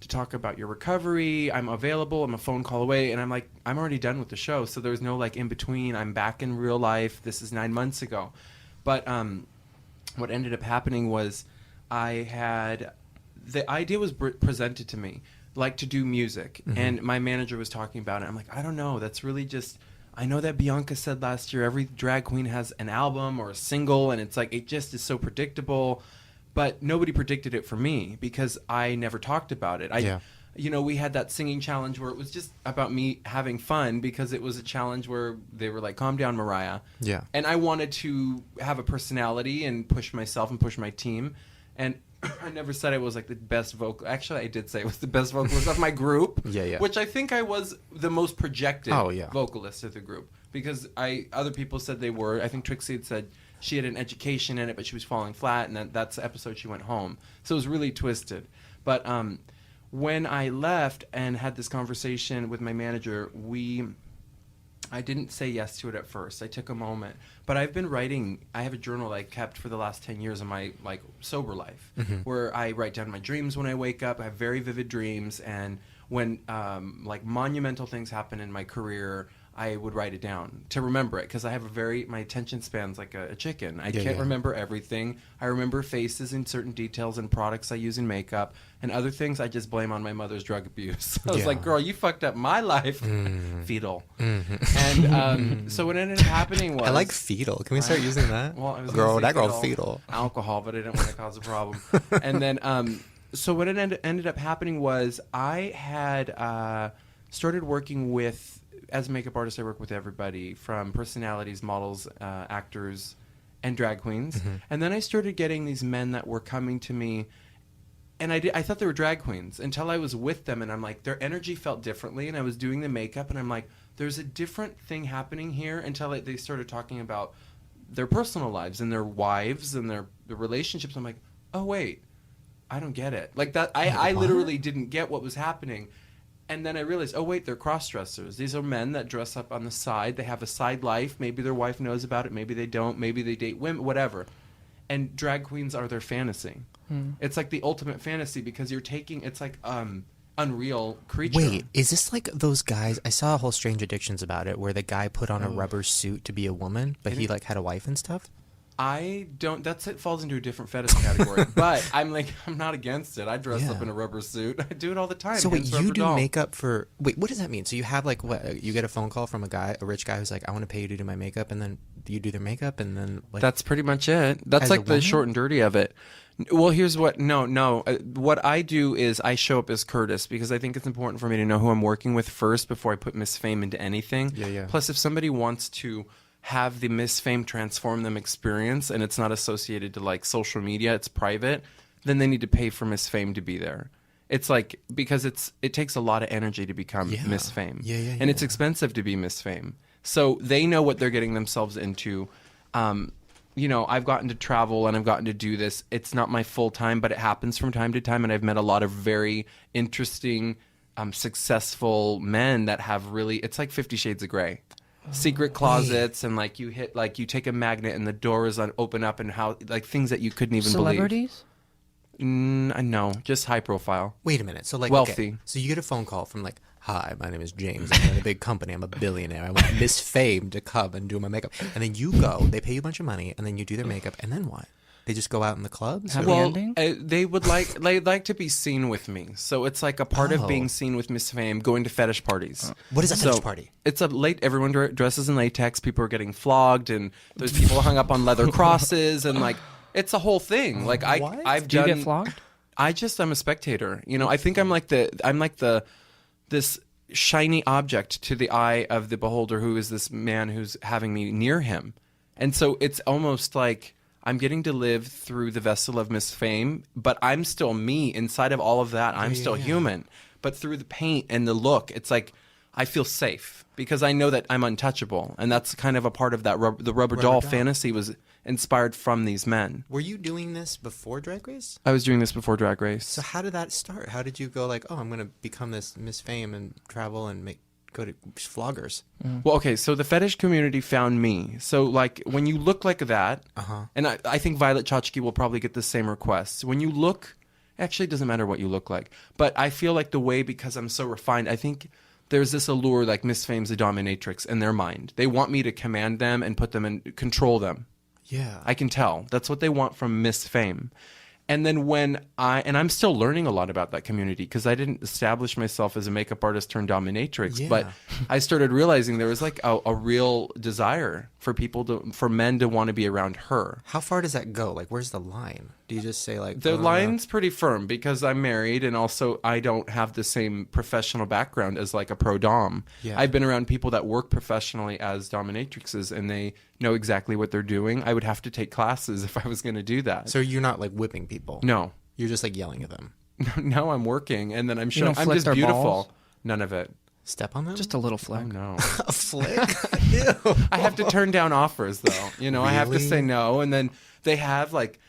talk about your recovery, I'm available. I'm a phone call away. And I'm like, I'm already done with the show. So there's no in between. I'm back in real life. This is 9 months ago. But what ended up happening was the idea was presented to me, to do music. Mm-hmm. And my manager was talking about it. I'm like, I don't know. That's really just... I know that Bianca said last year every drag queen has an album or a single, and it's it just is so predictable. But nobody predicted it for me because I never talked about it. We had that singing challenge where it was just about me having fun because it was a challenge where they were like, calm down, Mariah. Yeah. And I wanted to have a personality and push myself and push my team. And I never said I was the best vocal. Actually, I did say I was the best vocalist of my group. Yeah. Which I think I was the most projected yeah. vocalist of the group because other people said they were. I think Trixie had said she had an education in it, but she was falling flat, and that's the episode she went home. So it was really twisted. But when I left and had this conversation with my manager, I didn't say yes to it at first. I took a moment. But I've been writing. I have a journal I kept for the last 10 years of my sober life, where I write down my dreams when I wake up. I have very vivid dreams, and when monumental things happen in my career, I would write it down to remember it because I have my attention span's like a chicken. I can't remember everything. I remember faces and certain details and products I use in makeup, and other things I just blame on my mother's drug abuse. I was like, girl, you fucked up my life. Fetal. And so what ended up happening was... I like fetal. Can we start using that? Well, I was that girl fetal. Alcohol, but I didn't want to cause a problem. And then, so what ended up happening was I had started working with... As a makeup artist, I work with everybody from personalities, models, actors, and drag queens. Mm-hmm. And then I started getting these men that were coming to me, and I thought they were drag queens until I was with them, and I'm like, their energy felt differently, and I was doing the makeup, and I'm like, there's a different thing happening here until they started talking about their personal lives and their wives and their relationships. I'm like, oh, wait, I don't get it. Like that, I literally didn't get what was happening. And then I realized, oh, wait, they're cross-dressers. These are men that dress up on the side. They have a side life. Maybe their wife knows about it. Maybe they don't. Maybe they date women, whatever. And drag queens are their fantasy. It's like the ultimate fantasy because you're taking, it's like unreal creature. Wait, is this like those guys? I saw a whole Strange Addictions about it where the guy put on a rubber suit to be a woman, but he like had a wife and stuff? I don't. It falls into a different fetish category. But I'm not against it. I dress up in a rubber suit. I do it all the time. So wait, you do makeup for? Wait, what does that mean? So you have like what? You get a phone call from a rich guy who's like, I want to pay you to do my makeup, and then you do their makeup, and then like. That's pretty much it. That's As like a the woman? short and dirty of it. Well, here's what. No. What I do is I show up as Curtis because I think it's important for me to know who I'm working with first before I put Miss Fame into anything. Yeah. Plus, if somebody wants to have the Miss Fame transform them experience and it's not associated to like social media, it's private, then they need to pay for Miss Fame to be there. It's like, because it takes a lot of energy to become Miss Fame. And it's expensive to be Miss Fame. So they know what they're getting themselves into. You know, I've gotten to travel and I've gotten to do this. It's not my full time, but it happens from time to time. And I've met a lot of very interesting, successful men that have really, it's like 50 Shades of Grey. Secret closets and like you take a magnet and the doors open up and how like things that you couldn't even Celebrities? believe. No, just high profile. Wait a minute. So like wealthy. Okay, so you get a phone call from like, hi, my name is James. I'm in a big company. I'm a billionaire. I want Miss Fame to come and do my makeup. And then you go. They pay you a bunch of money, and then you do their makeup. And then what? They just go out in the clubs? Happy ending? They would they'd like to be seen with me. So it's like a part of being seen with Miss Fame, going to fetish parties. What is a fetish party? It's everyone dresses in latex. People are getting flogged, and there's people hung up on leather crosses, and like it's a whole thing. Like I've Do you done. get flogged? I'm a spectator. You know, I think I'm like this shiny object to the eye of the beholder, who is this man who's having me near him, and so it's almost like I'm getting to live through the vessel of Miss Fame, but I'm still me. Inside of all of that, I'm still human. But through the paint and the look, it's like I feel safe because I know that I'm untouchable, and that's kind of a part of that. The rubber doll fantasy was inspired from these men. Were you doing this before Drag Race? I was doing this before Drag Race. So how did that start? How did you go like, oh, I'm going to become this Miss Fame and travel and go to floggers? Well, okay, so the fetish community found me. So, like, when you look like that, and I think Violet Chachki will probably get the same requests. When you look, actually, it doesn't matter what you look like. But I feel like the way, because I'm so refined, I think there's this allure, like Miss Fame's a dominatrix in their mind. They want me to command them and put them in, control them. Yeah. I can tell. That's what they want from Miss Fame. And then I'm still learning a lot about that community because I didn't establish myself as a makeup artist turned dominatrix, but I started realizing there was like a real desire for men to want to be around her. How far does that go? Like, where's the line? Do you just say like... The line's pretty firm because I'm married and also I don't have the same professional background as like a pro dom. Yeah. I've been around people that work professionally as dominatrixes and they know exactly what they're doing. I would have to take classes if I was going to do that. So you're not like whipping people? No. You're just like yelling at them? No, I'm working and then I'm showing. don't I'm flick just their beautiful. balls? None of it. Step on them? Just a little flick. Oh no. a flick? Ew. I have to turn down offers though. You know, I have to Really? say no, and then they have like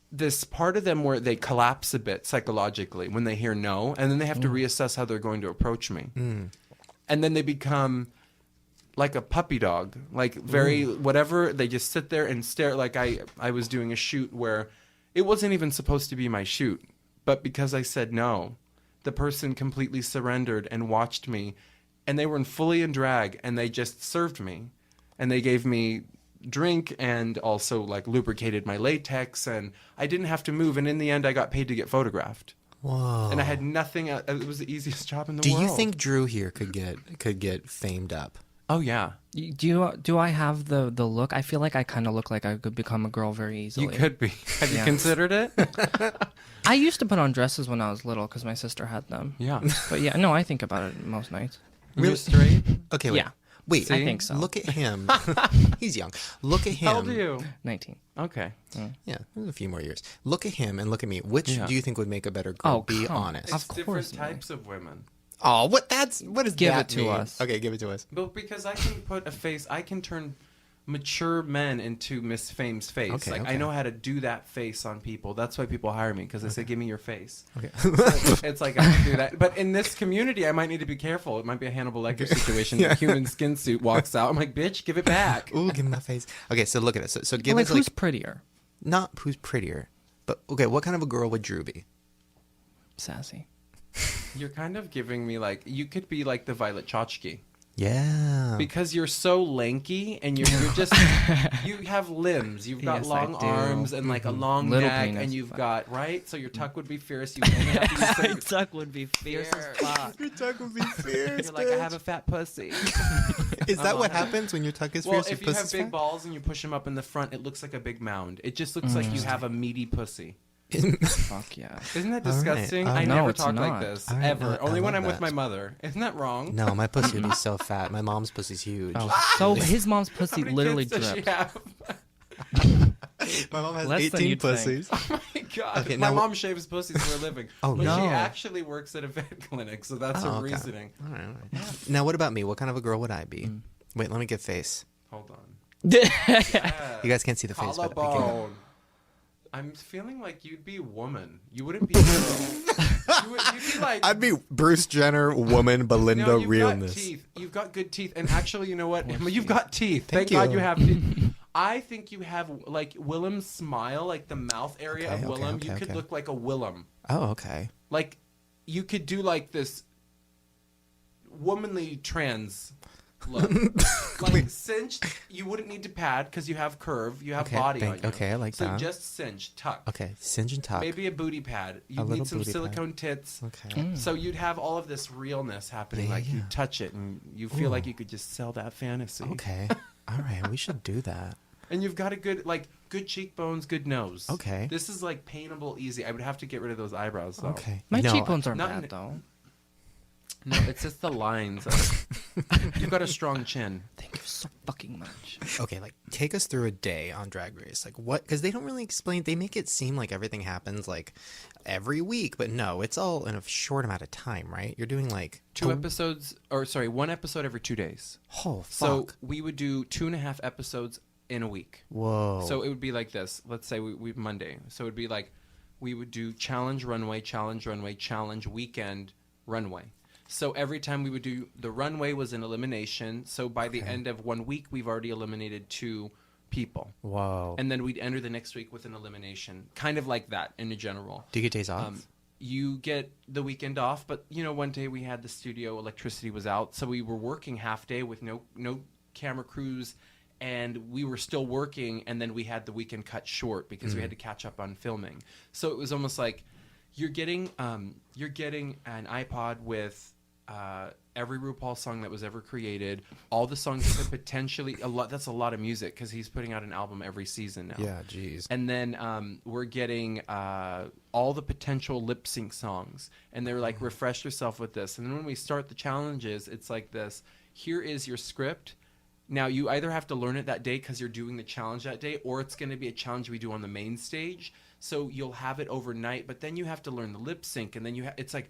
this part of them where they collapse a bit psychologically when they hear no, and then they have to reassess how they're going to approach me. And then they become like a puppy dog, like very whatever. They just sit there and stare. Like I was doing a shoot where it wasn't even supposed to be my shoot, but because I said no, the person completely surrendered and watched me, and they were fully in drag, and they just served me, and they gave me drink and also like lubricated my latex, and I didn't have to move, and in the end I got paid to get photographed. Whoa. And I had nothing. It was the easiest job in the Do world. you think Drew here could get famed up? Oh yeah, Do I have the look? I feel like I kind of look like I could become a girl very easily. you could be. Have you considered it? I used to put on dresses when I was little because my sister had them. Yeah. But yeah, no, I think about it most nights. Really straight? Okay, wait. Yeah. Wait, I think so. Look at him. He's young. Look at him. How old are you? 19. Okay. Yeah, a few more years. Look at him and look at me. Which do you think would make a better girl? Oh, Be come on. honest. Of It's different course, man. types of women. Oh, what does Give that it to mean? us. Okay, give it to us. But because I can put a face, I can turn mature men into Miss Fame's face. Okay, I know how to do that face on people. That's why people hire me, because they say, give me your face. Okay. It's like I can do that. But in this community, I might need to be careful. It might be a Hannibal Lecter situation. Yeah. A human skin suit walks out. I'm like, bitch, give it back. Ooh, give me my face. Okay, so look at it. So give Like, us like who's prettier? not who's prettier, but okay, what kind of a girl would Drew be? Sassy. You're kind of giving me like, you could be like the Violet Chachki. Yeah. Because you're so lanky and you're just, you have limbs. You've got Yes, I long do. arms and like a long Little neck, penis, and you've but- got, right? So your tuck would be fierce. You only have to use certain- Tuck would be fierce as fuck. Your tuck would be fierce. You're like, I have a fat pussy. Is that what happens when your tuck is Well, fierce? if your you have pussy's big fat? balls and you push them up in the front, it looks like a big mound. It just looks like you have a meaty pussy. Fuck yeah. Isn't that All right. disgusting? All I right. No, never it's talk like not. this, All right, ever. I Only when love I'm with that. my mother. Isn't that wrong? No, my pussy would be so fat. My mom's pussy's huge. Oh, so his mom's How pussy many literally kids does she drips. have? My mom has Less than 18 you'd think. pussies. Oh my god. Okay, my now- mom shaves pussies for a living. Oh, but no. she actually works at a vet clinic, so that's her Oh, okay. reasoning. All right, all right. Now, what about me? What kind of a girl would I be? Wait, let me get face. Hold on. You guys can't see the face, but I can. Collarbone. I'm feeling like you'd be a woman. You wouldn't be a girl. You'd be like... I'd be Bruce Jenner, woman, Belinda, No, you've realness. got teeth. You've got good teeth. And actually, you know what? You've got teeth. Thank Thank God you. you have teeth. I think you have, like, Willem's smile, like the mouth area Okay, of okay, Willem. okay, You could okay. look like a Willem. Oh, okay. Like, you could do, like, this womanly trans look. Like, cinched, you wouldn't need to pad because you have curve. You have Okay, body on you. okay, I like so that. just cinch, tuck. Okay, singe and tuck. Maybe a booty pad. A You little need some booty pad. silicone tits. Okay. So you'd have all of this realness happening. Yeah, Like you yeah. touch it and you feel Ooh. like you could just sell that fantasy. Okay. All right, we should do that. And you've got a good, like, good cheekbones, good nose. Okay. This is like paintable easy. I would have to get rid of those eyebrows though. Okay. My No, cheekbones aren't not bad in- though. No, it's just the lines. You've got a strong chin. Thank you so fucking much. Okay, like take us through a day on Drag Race. Like what? Because they don't really explain. They make it seem like everything happens like every week, but no, it's all in a short amount of time, right? You're doing like One episode every 2 days. Oh, fuck. So we would do 2.5 episodes in a week. Whoa. So it would be like this. Let's say we Monday. So it would be like we would do challenge runway, challenge weekend, runway. So every time we would do the runway was an elimination. So by the end of 1 week, we've already eliminated 2 people. Whoa. And then we'd enter the next week with an elimination. Kind of like that in a general. Do you get days off? You get the weekend off, but you know, one day we had the studio, electricity was out, so we were working half day with no camera crews, and we were still working, and then we had the weekend cut short because we had to catch up on filming. So it was almost like you're getting an iPod with every RuPaul song that was ever created, all the songs that could potentially that's a lot of music because he's putting out an album every season now. Yeah, jeez. And then we're getting all the potential lip sync songs, and they're like, refresh yourself with this. And then when we start the challenges, it's like this: here is your script. Now you either have to learn it that day because you're doing the challenge that day, or it's going to be a challenge we do on the main stage. So you'll have it overnight, but then you have to learn the lip sync, and then it's like,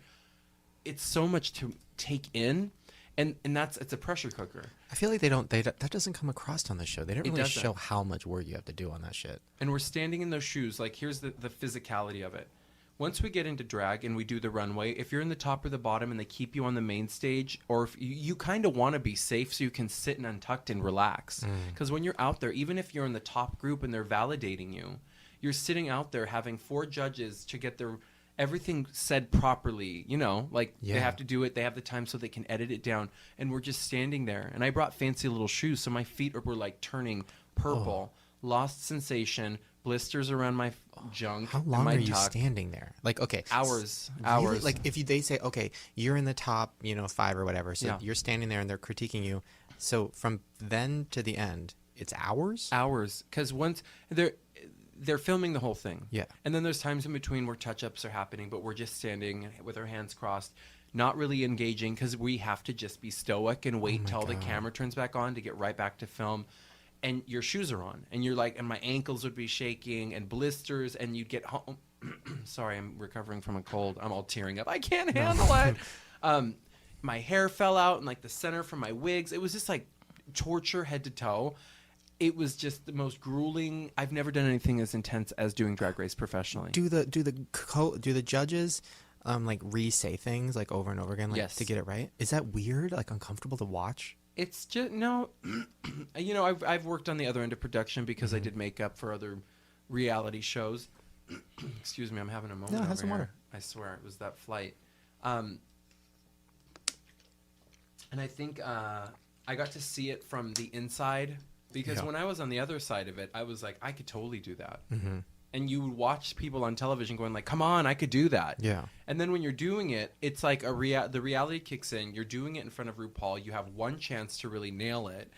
it's so much to take in, and it's a pressure cooker. I feel like that doesn't come across on the show. They don't It really doesn't. show how much work you have to do on that shit. And we're standing in those shoes. Like, here's the physicality of it. Once we get into drag and we do the runway, if you're in the top or the bottom and they keep you on the main stage, or if you kind of want to be safe so you can sit and untucked and relax. Because when you're out there, even if you're in the top group and they're validating you, you're sitting out there having 4 judges to get their everything said properly, you know, like Yeah. they have to do it. They have the time so they can edit it down. And we're just standing there. And I brought fancy little shoes, so my feet were like turning purple, lost sensation, blisters around my junk. How and long my are you tuck. standing there? Like, okay. Hours. Really? Hours. Like, if they say, okay, you're in the top, 5 or whatever, so Yeah. you're standing there and they're critiquing you. So from then to the end, it's hours? Hours. Because once they're filming the whole thing. Yeah. And then there's times in between where touch-ups are happening, but we're just standing with our hands crossed, not really engaging because we have to just be stoic and wait till the camera turns back on to get right back to film. And your shoes are on, and you're like, and my ankles would be shaking and blisters, and you'd get home. Sorry, I'm recovering from a cold. I'm all tearing up. I can't handle it. my hair fell out and like the center from my wigs. It was just like torture head to toe. It was just the most grueling. I've never done anything as intense as doing Drag Race professionally. Do the judges like re-say things like over and over again, like, yes, to get it right? Is that weird? Like uncomfortable to watch? It's just no. You know, I've worked on the other end of production because I did makeup for other reality shows. Excuse me, I'm having a moment. No, over have some here. water. I swear it was that flight. And I think I got to see it from the inside because when I was on the other side of it, I was like, I could totally do that. Mm-hmm. And you would watch people on television going like, come on, I could do that. Yeah. And then when you're doing it, it's like the reality kicks in. You're doing it in front of RuPaul. You have one chance to really nail it.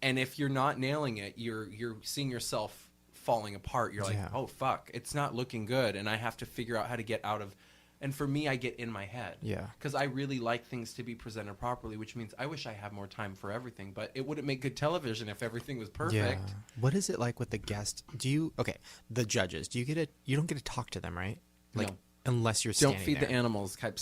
And if you're not nailing it, you're seeing yourself falling apart. You're like, oh, fuck, it's not looking good. And I have to figure out how to get out of. And for me, I get in my head. Yeah. Because I really like things to be presented properly, which means I wish I had more time for everything. But it wouldn't make good television if everything was perfect. Yeah. What is it like with the guest? The judges, you don't get to talk to them, right? Like, no. Unless you're standing Don't feed there. the animals type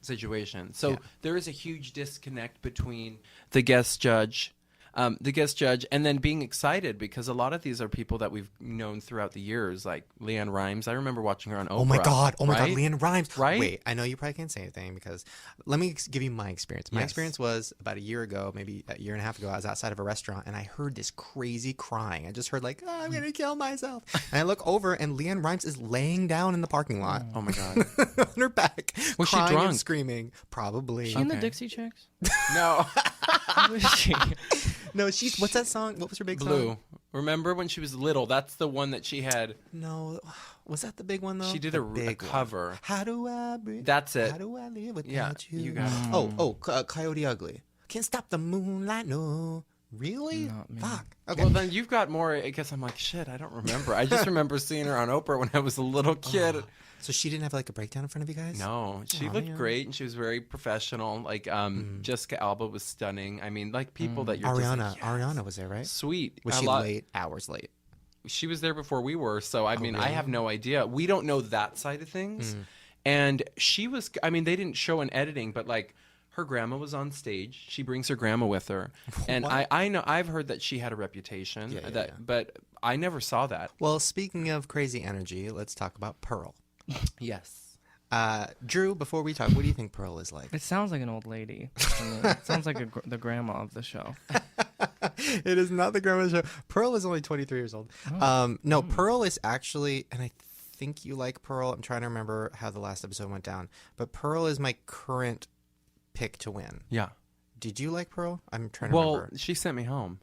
situation. So there is a huge disconnect between the guest judge, and then being excited because a lot of these are people that we've known throughout the years, like Leanne Rimes. I remember watching her on Oprah. Oh my god, right? Leanne Rimes. Right? Wait, I know you probably can't say anything because let me give you my experience. My experience was about a year ago, maybe a year and a half ago. I was outside of a restaurant and I heard this crazy crying. I just heard like, I'm gonna kill myself. And I look over and Leanne Rimes is laying down in the parking lot. Oh my god, on her back, was crying she drunk? and screaming. Probably. She in the Dixie Chicks? No. Who is she? No, she's. What's that song? What was her big Blue. song? Remember when she was little? That's the one that she had. No, was that the big one though? She did the a cover. One. How do I breathe? That's it. How do I live without you? You got it. Coyote Ugly. Can't stop the moonlight. No, really? Not me. Fuck. Okay. Well, then you've got more. I guess I'm like, shit, I don't remember. I just remember seeing her on Oprah when I was a little kid. So she didn't have like a breakdown in front of you guys? No, she looked great and she was very professional. Like Jessica Alba was stunning. I mean, like people that you're Ariana. just like, yes. Ariana was there, right? Sweet. Was she late? Hours late. She was there before we were. So I mean, really? I have no idea. We don't know that side of things. And she was. I mean, they didn't show in editing, but like her grandma was on stage. She brings her grandma with her, and I know I've heard that she had a reputation. But I never saw that. Well, speaking of crazy energy, let's talk about Pearl. Yes. Drew, before we talk, what do you think Pearl is like? It sounds like an old lady. It sounds like the grandma of the show. It is not the grandma show. Pearl is only 23 years old. No, Pearl is actually, and I think you like Pearl. I'm trying to remember how the last episode went down, but Pearl is my current pick to win. Yeah. Did you like Pearl? I'm trying to remember. Well, she sent me home.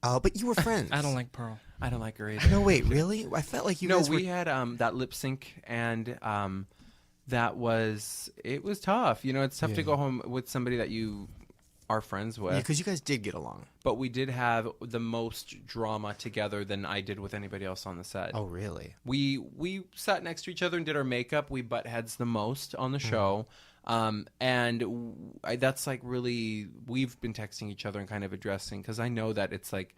Oh, but you were friends. I don't like Pearl. I don't like her either. No, wait, really? I felt like you guys were... we had that lip sync, and it was tough. You know, it's tough to go home with somebody that you are friends with. Yeah, because you guys did get along. But we did have the most drama together than I did with anybody else on the set. Oh, really? We sat next to each other and did our makeup. We butt heads the most on the show. That's like really, we've been texting each other and kind of addressing, because I know that it's like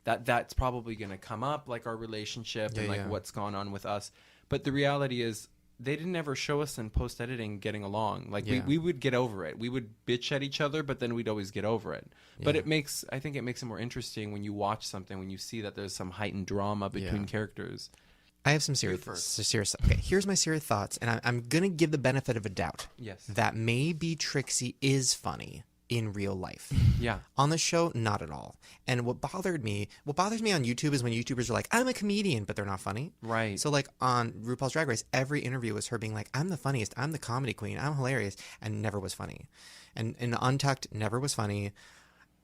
that's probably going to come up, like our relationship and like what's gone on with us. But the reality is they didn't ever show us in post editing getting along. Like we would get over it. We would bitch at each other, but then we'd always get over it. But I think it makes it more interesting when you watch something, when you see that there's some heightened drama between characters. I have some serious. Okay, here's my serious thoughts, and I'm gonna give the benefit of a doubt. Yes. That maybe Trixie is funny in real life. Yeah. On the show, not at all. And what bothers me on YouTube is when YouTubers are like, I'm a comedian, but they're not funny. Right. So like on RuPaul's Drag Race, every interview was her being like, I'm the funniest, I'm the comedy queen, I'm hilarious, and never was funny. And in Untucked, never was funny.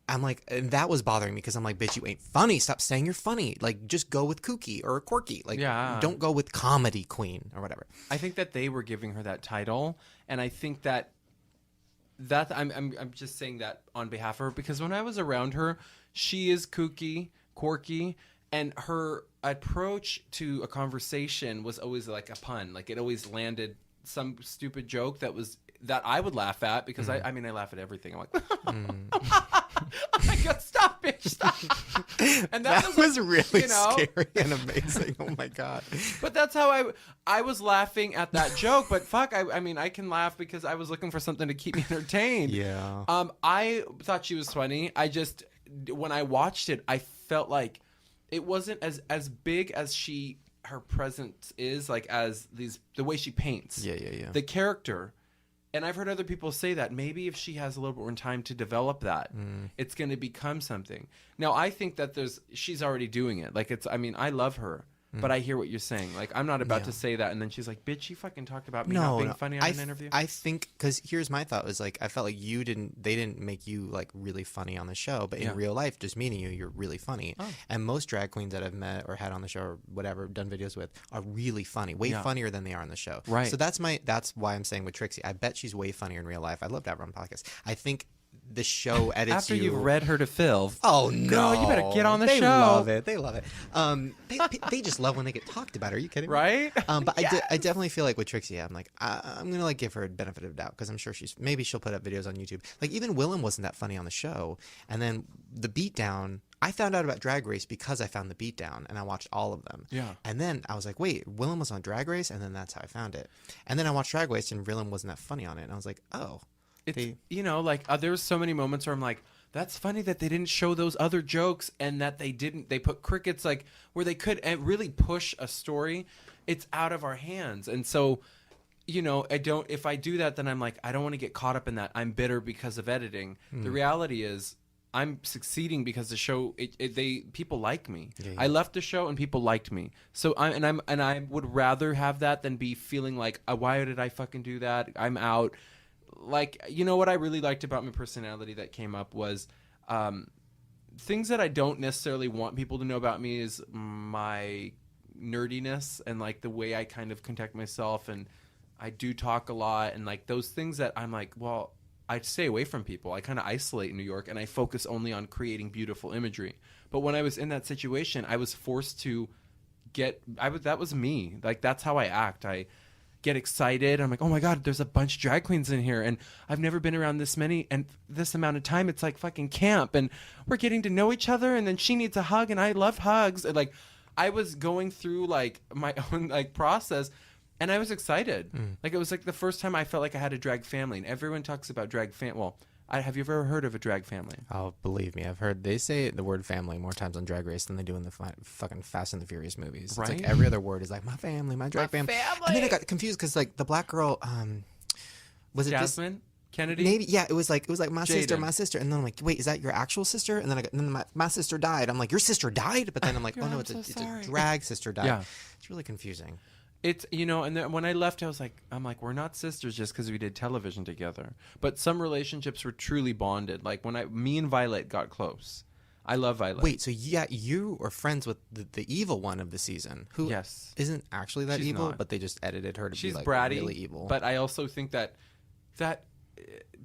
I'm like, and that was bothering me because I'm like, bitch, you ain't funny. Stop saying you're funny. Like, just go with kooky or quirky. Like, don't go with comedy queen or whatever. I think that they were giving her that title, and I think that I'm just saying that on behalf of her, because when I was around her, she is kooky, quirky, and her approach to a conversation was always like a pun. Like, it always landed some stupid joke that I would laugh at, because I mean I laugh at everything. I'm like, I go, stop, bitch, stop. And that was like, really you know? scary and amazing. Oh my God. But that's how I was laughing at that joke. But fuck, I mean, I can laugh because I was looking for something to keep me entertained. Yeah. I thought she was funny. When I watched it, I felt like it wasn't as big as her presence is, like as the way she paints. Yeah. The character. And I've heard other people say that maybe if she has a little bit more time to develop that, it's going to become something. Now, I think that she's already doing it. Like I love her. But I hear what you're saying. Like, I'm not about to say that, and then she's like, "Bitch, you fucking talked about me not being funny on an interview." I think because here's my thought was like I felt like they didn't make you like really funny on the show, but in real life, just meeting you're really funny. Oh. And most drag queens that I've met or had on the show or whatever done videos with are really funny, way funnier than they are on the show. Right. So that's why I'm saying with Trixie, I bet she's way funnier in real life. I'd love to have her on the podcast. I think the show edits after you. you've read her to Phil. Oh no! Girl, you better get on the they show. Love it. They love it. They just love when they get talked about. Are you kidding me? Right? But yes. I definitely feel like with Trixie, I'm like I'm gonna like give her a benefit of the doubt because I'm sure maybe she'll put up videos on YouTube. Like even Willem wasn't that funny on the show, and then the Beatdown. I found out about Drag Race because I found the Beatdown and I watched all of them. Yeah. And then I was like, wait, Willem was on Drag Race, and then that's how I found it. And then I watched Drag Race and Willem wasn't that funny on it, and I was like, oh. It's, there was so many moments where I'm like, that's funny that they didn't show those other jokes and that they put crickets like where they could really push a story. It's out of our hands. And so, if I do that, then I'm like, I don't want to get caught up in that. I'm bitter because of editing. The reality is I'm succeeding because the show, people like me. Yeah. I left the show and people liked me. So I would rather have that than be feeling like, why did I fucking do that? I'm out. Like, what I really liked about my personality that came up was things that I don't necessarily want people to know about me is my nerdiness and like the way I kind of conduct myself, and I do talk a lot, and like those things that I'm like, well, I stay away from people. I kind of isolate in New York and I focus only on creating beautiful imagery. But when I was in that situation, I was forced to that was me. Like that's how I act. I get excited. I'm like, oh my God, there's a bunch of drag queens in here, and I've never been around this many and this amount of time. It's like fucking camp, and we're getting to know each other, and then she needs a hug, and I love hugs. And like, I was going through like my own like process, and I was excited. Like it was like the first time I felt like I had a drag family, and everyone talks about drag family. Well, have you ever heard of a drag family? Oh, believe me, I've heard they say the word family more times on Drag Race than they do in the fucking Fast and the Furious movies. Right? It's like every other word is like my family, my drag family. And then I got confused because like the black girl, was it Jasmine Kennedy? Maybe it was like my Jaden. sister, and then I'm like, wait, is that your actual sister? And then my sister died. I'm like, your sister died, but then I'm like, oh no, it's a drag sister died. Yeah. It's really confusing. It's, and then when I left, I'm like, we're not sisters just because we did television together. But some relationships were truly bonded. Like me and Violet got close. I love Violet. Wait, so you are friends with the evil one of the season, who isn't actually that She's evil, not. But they just edited her to She's be like bratty, really evil. But I also think that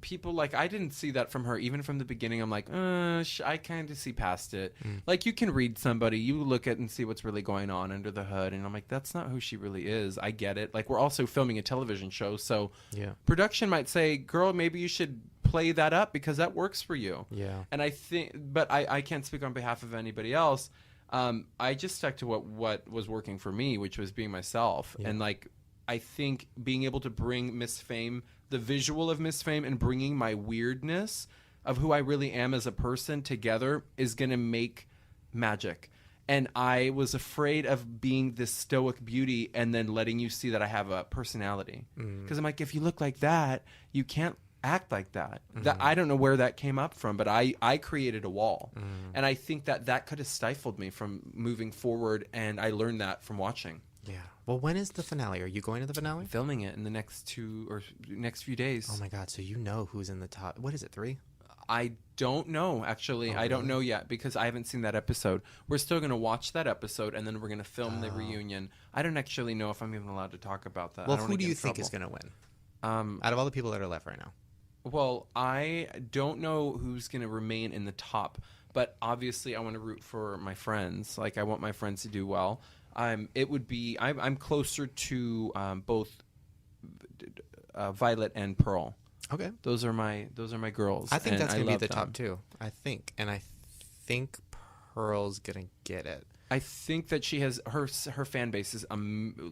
people, like, I didn't see that from her. Even from the beginning, I'm like, I kind of see past it. Like, you can read somebody, you look at and see what's really going on under the hood, and I'm like, that's not who she really is. I get it. Like, we're also filming a television show, so production might say, girl, maybe you should play that up because that works for you. Yeah. And I think, but I can't speak on behalf of anybody else. I just stuck to what was working for me, which was being myself. And like, I think being able to bring Miss Fame, the visual of Miss Fame, and bringing my weirdness of who I really am as a person together is going to make magic. And I was afraid of being this stoic beauty and then letting you see that I have a personality. Because I'm like, if you look like that, you can't act like that. That I don't know where that came up from, but I created a wall. And I think that could have stifled me from moving forward, and I learned that from watching. Yeah. Well, when is the finale? Are you going to the finale? Filming it in the next few days. Oh my God! So you know who's in the top? What is it? 3? I don't know, actually. I don't know yet because I haven't seen that episode. We're still going to watch that episode, and then we're going to film the reunion. I don't actually know if I'm even allowed to talk about that. Well, who do you think is going to win? Out of all the people that are left right now. Well, I don't know who's going to remain in the top, but obviously I want to root for my friends. Like, I want my friends to do well. It would be I'm closer to both Violet and Pearl. Okay, those are my girls. I think that's gonna be the top 2. I think Pearl's gonna get it. I think that she has her fan base is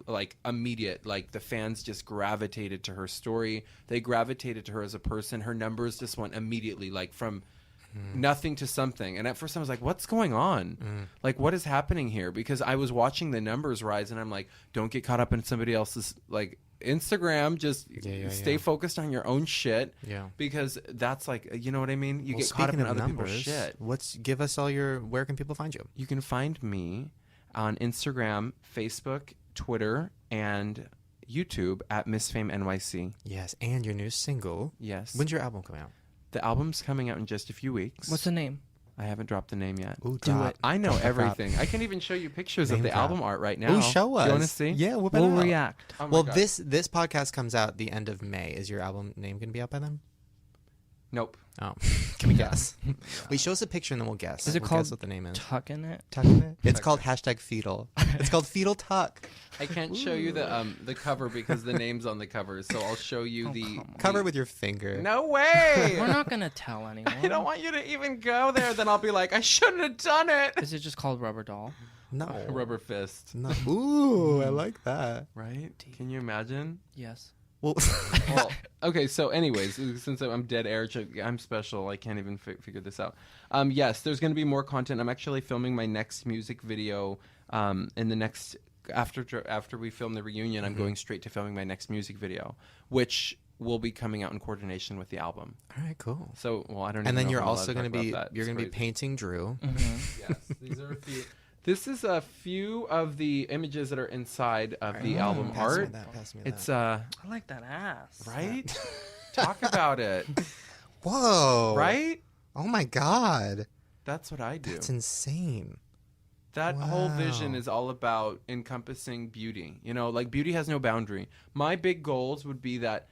like immediate. Like the fans just gravitated to her story. They gravitated to her as a person. Her numbers just went immediately, like from nothing to something. And at first I was like, what's going on? Like, what is happening here? Because I was watching the numbers rise, and I'm like, don't get caught up in somebody else's like Instagram. Just stay focused on your own shit. Yeah. Because that's like, you know what I mean? You get caught up in other people's shit. Give us all where can people find you? You can find me on Instagram, Facebook, Twitter, and YouTube at Miss Fame NYC. Yes. And your new single. Yes. When's your album coming out? The album's coming out in just a few weeks. What's the name? I haven't dropped the name yet. Ooh, do it. I know everything. I can even show you pictures of the album art right now. Ooh, show us. You want to see? Yeah, we'll react. Oh well, this podcast comes out the end of May. Is your album name going to be out by then? Nope. Oh, can we guess? Wait, show us a picture and then we'll guess. Is it we'll called guess what the name is? Tuck in It? Tuck in It? It's called #fetal. It's called Fetal Tuck. I can't show you the cover because the name's on the cover, so I'll show you the cover with your finger. No way! We're not going to tell anyone. I don't want you to even go there. Then I'll be like, I shouldn't have done it. Is it just called Rubber Doll? No. Rubber Fist. No. Ooh, I like that. Right? Can you imagine? Yes. Well, okay, so anyways, since I'm dead air, I'm special. I can't even figure this out. Yes, there's going to be more content. I'm actually filming my next music video in the next... After we film the reunion, I'm going straight to filming my next music video, which will be coming out in coordination with the album. All right, cool. So, well, I don't. And even then know you're if I'm also allowed to going to talk about that. you're going to be painting Drew. Yes, these are a few. This is a few of the images that are inside of the album art. Pass me it's I like that ass. Right. Talk about it. Whoa. Right. Oh my God. That's what I do. That's insane. That whole vision is all about encompassing beauty. You know, like beauty has no boundary. My big goals would be that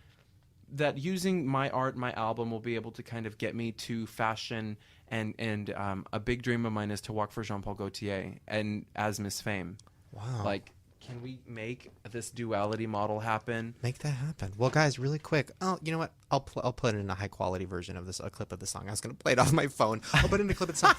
using my art, my album will be able to kind of get me to fashion, and a big dream of mine is to walk for Jean-Paul Gaultier and as Miss Fame. Wow. Like, can we make this duality model happen? Make that happen. Well, guys, really quick. Oh, you know what? I'll put in a high quality version of this, a clip of the song. I was going to play it off my phone. I'll put in a clip of the song.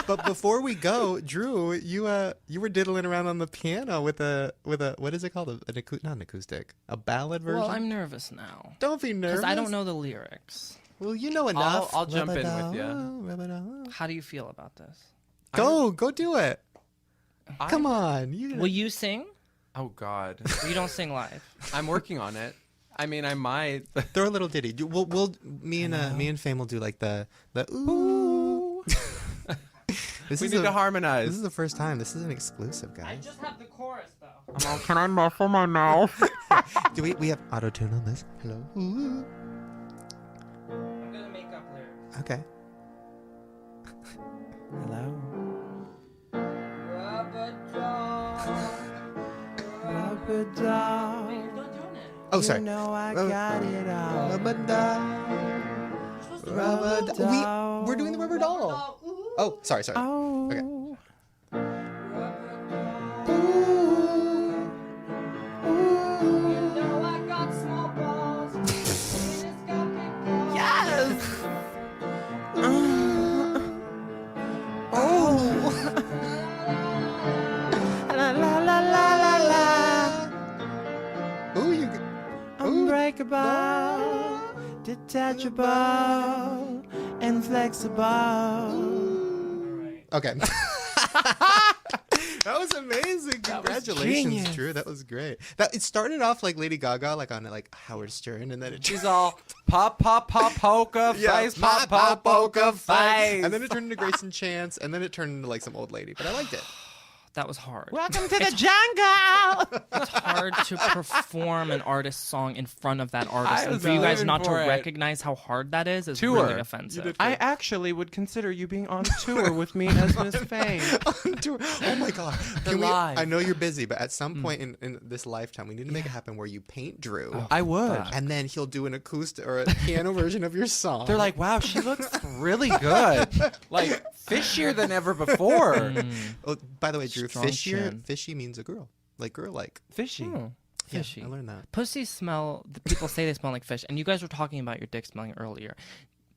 But before we go, Drew, you were diddling around on the piano with a what is it called? Not an acoustic, a ballad version. Well, I'm nervous now. Don't be nervous. Because I don't know the lyrics. Well, you know enough. I'll jump in with you. How do you feel about this? Go do it. Come on. Will you sing? Oh God. You don't sing live. I'm working on it. I mean, I might. Throw a little ditty. Me and Fame will do like the ooh. We need to harmonize. This is the first time. This is an exclusive, guys. I just have the chorus though. Can I muffle my mouth? Do we have auto tune on this? Hello. Ooh. I'm gonna make up lyrics. Okay. Hello. Rubber doll. Rubber doll. Wait, you're not doing it. Oh, sorry. You know I got it all. Rubber doll. Rubber doll. We're doing the rubber doll. Oh, sorry. Oh. Okay. Yes. La la la la la la. Ooh, you. Unbreakable, detachable, and flexible. Okay. That was amazing. Congratulations, Drew. That was great. It started off like Lady Gaga, like on like Howard Stern, and then She's all pop poker face, pop poker face. And then it turned into Grayson Chance, and then it turned into like some old lady. But I liked it. That was hard. Welcome to the jungle. It's hard to perform an artist's song in front of that artist. And for you guys living not to for it. recognize how hard that is Tour. really offensive. I actually would consider you being on tour with me as Miss Fame. On tour. Oh my God. Live. I know you're busy, but at some point in this lifetime, we need to make it happen where you paint Drew. I would. And then he'll do an acoustic or a piano version of your song. They're like, wow, she looks really good. Like, fishier than ever before. Oh, by the way, Drew, Strong fishier, chin. fishy means a girl. Like girl-like. Fishy. Fishy. Yeah, I learned that. Pussies smell. The people say they smell like fish, and you guys were talking about your dick smelling earlier.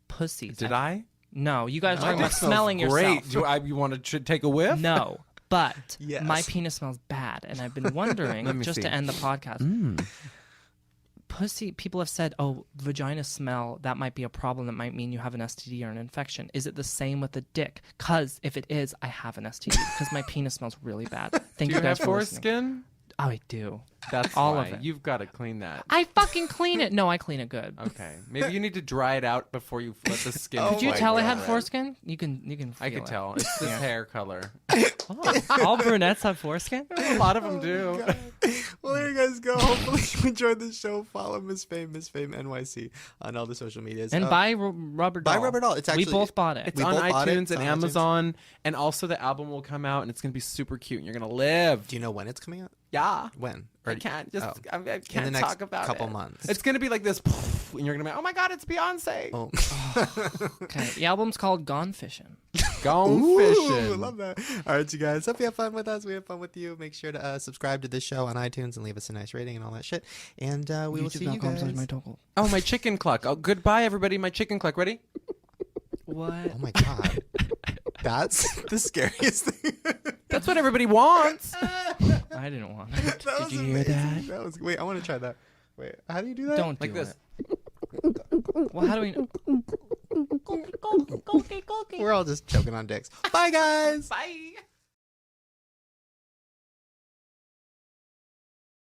Pussies. Did I? No, you guys were My talking dick about smells smelling great. yourself. You want to take a whiff? No, but Yes. my penis smells bad, and I've been wondering, Let me just see. to end the podcast. Pussy, people have said, oh, vagina smell, that might be a problem. That might mean you have an STD or an infection. Is it the same with the dick? Because if it is, I have an STD because my penis smells really bad. Thank Do you you guys have for listening. foreskin? Oh, I do. That's All why. of it. You've got to clean that. I fucking clean it. No, I clean it good. Okay. Maybe you need to dry it out before you let the skin. Oh Could you my tell I had God. foreskin? You can feel I could it. tell. It's this Yeah. hair color. Oh, all brunettes have foreskin? A lot of them do. Well, there you guys go. Hopefully you enjoyed the show. Follow Miss Fame NYC on all the social medias. And buy Rubber Doll. buy Rubber Doll. It's we actually- both bought it. It's We on both bought it. iTunes It's and on iTunes. Amazon, and also the album will come out, and it's gonna be super cute, and you're gonna live. Do you know when it's coming out? Yeah. When? I can't just. Oh. I In can't the next talk about couple it. months. It's gonna be like this, and you're gonna be, oh my god, it's Beyonce. Oh. Okay, the album's called Gone Fishing. Gone Ooh, fishing. love that. All right, you guys. Hope you have fun with us. We have fun with you. Make sure to subscribe to this show on iTunes and leave us a nice rating and all that shit. And we will see you guys. Oh, my chicken cluck. Oh, goodbye, everybody. My chicken cluck. Ready? What? Oh my god. That's the scariest thing. That's what everybody wants. I didn't want it. That was Did you hear amazing. that? Was, wait, I want to try that. Wait, how do you do that? Don't Like do this. it. Well, how do we know? We're all just choking on dicks. Bye, guys. Bye.